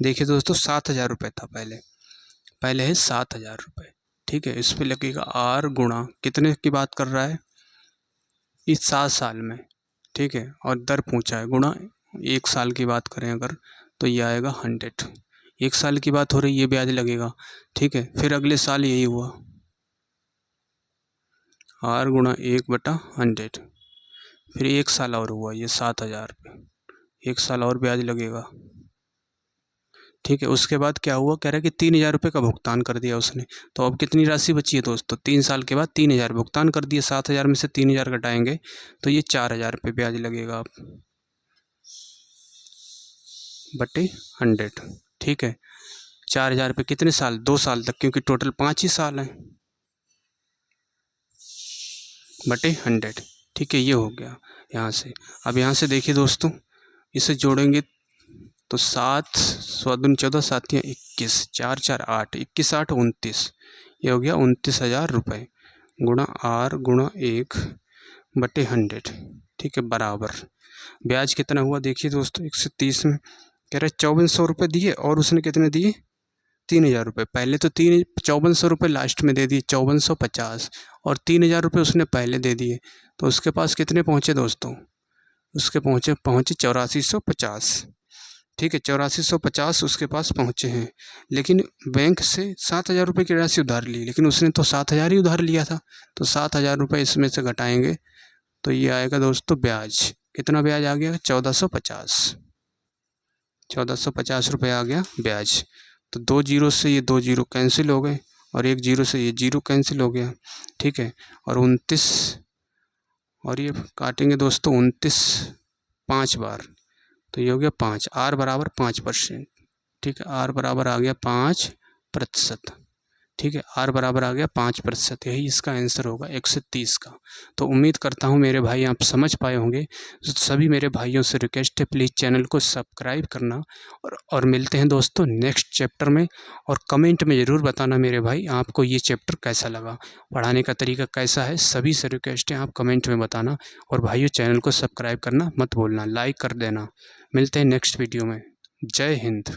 देखिए दोस्तों 7,000 रुपये था पहले है 7,000 रुपये। ठीक है, इस पर लगेगा आर गुणा कितने की बात कर रहा है, इस 7 साल में। ठीक है, और दर पूछा है गुणा 1 साल की बात करें अगर तो ये आएगा 100। 1 साल की बात हो रही है, ये ब्याज लगेगा। ठीक है, फिर अगले साल यही हुआ आर गुणा 1/100, फिर 1 साल और हुआ ये 7,000 रुपये, 1 साल और ब्याज लगेगा। ठीक है, उसके बाद क्या हुआ, कह रहा है कि 3,000 रुपये का भुगतान कर दिया उसने। तो अब कितनी राशि बची है दोस्तों, 3 साल के बाद 3,000 भुगतान कर दिया, 7,000 में से 3,000 घटाएंगे तो ये 4,000 रुपये ब्याज लगेगा अब बटे 100। ठीक है, 4,000 रुपये कितने साल, 2 साल तक, क्योंकि टोटल 5 ही साल हैं, बटे 100। ठीक है, ये हो गया यहाँ से। अब यहाँ से देखिए दोस्तों, इसे जोड़ेंगे तो 7 7 14 7 21, 4 4 8, 21 8 29, ये हो गया 29,000 रुपये गुणा आर गुणा 1 बटे 100। ठीक है, बराबर ब्याज कितना हुआ देखिए दोस्तों 130 में कह रहे 5,400 रुपये दिए और उसने कितने दिए 3,000 रुपये। पहले तो 5,400 रुपये लास्ट में दे दिए 5,450 और 3,000 रुपये उसने पहले दे दिए, तो उसके पास कितने पहुँचे दोस्तों, उसके पहुँचे 8,450। ठीक है, 8,450 उसके पास पहुँचे हैं, लेकिन बैंक से 7,000 रुपये की राशि उधार ली, लेकिन उसने तो 7,000 ही उधार लिया था। तो 7,000 रुपये इसमें से घटाएंगे तो ये आएगा दोस्तों ब्याज, कितना ब्याज आ गया 1,450 रुपये आ गया ब्याज। तो 2 जीरो से ये 2 जीरो कैंसिल हो गए और 1 जीरो से ये जीरो कैंसिल हो गया। ठीक है, और 29 और ये काटेंगे दोस्तों 29 5 बार, तो ये हो गया 5, आर बराबर 5%। ठीक है, आर बराबर आ गया 5%। ठीक है, आर बराबर आ गया 5%, यही इसका आंसर होगा 130 का। तो उम्मीद करता हूँ मेरे भाई आप समझ पाए होंगे। सभी मेरे भाइयों से रिक्वेस्ट है, प्लीज़ चैनल को सब्सक्राइब करना और मिलते हैं दोस्तों नेक्स्ट चैप्टर में। और कमेंट में ज़रूर बताना मेरे भाई आपको ये चैप्टर कैसा लगा, पढ़ाने का तरीका कैसा है। सभी से रिक्वेस्ट है आप कमेंट में बताना, और भाइयों चैनल को सब्सक्राइब करना मत भूलना, लाइक कर देना। मिलते हैं नेक्स्ट वीडियो में। जय हिंद।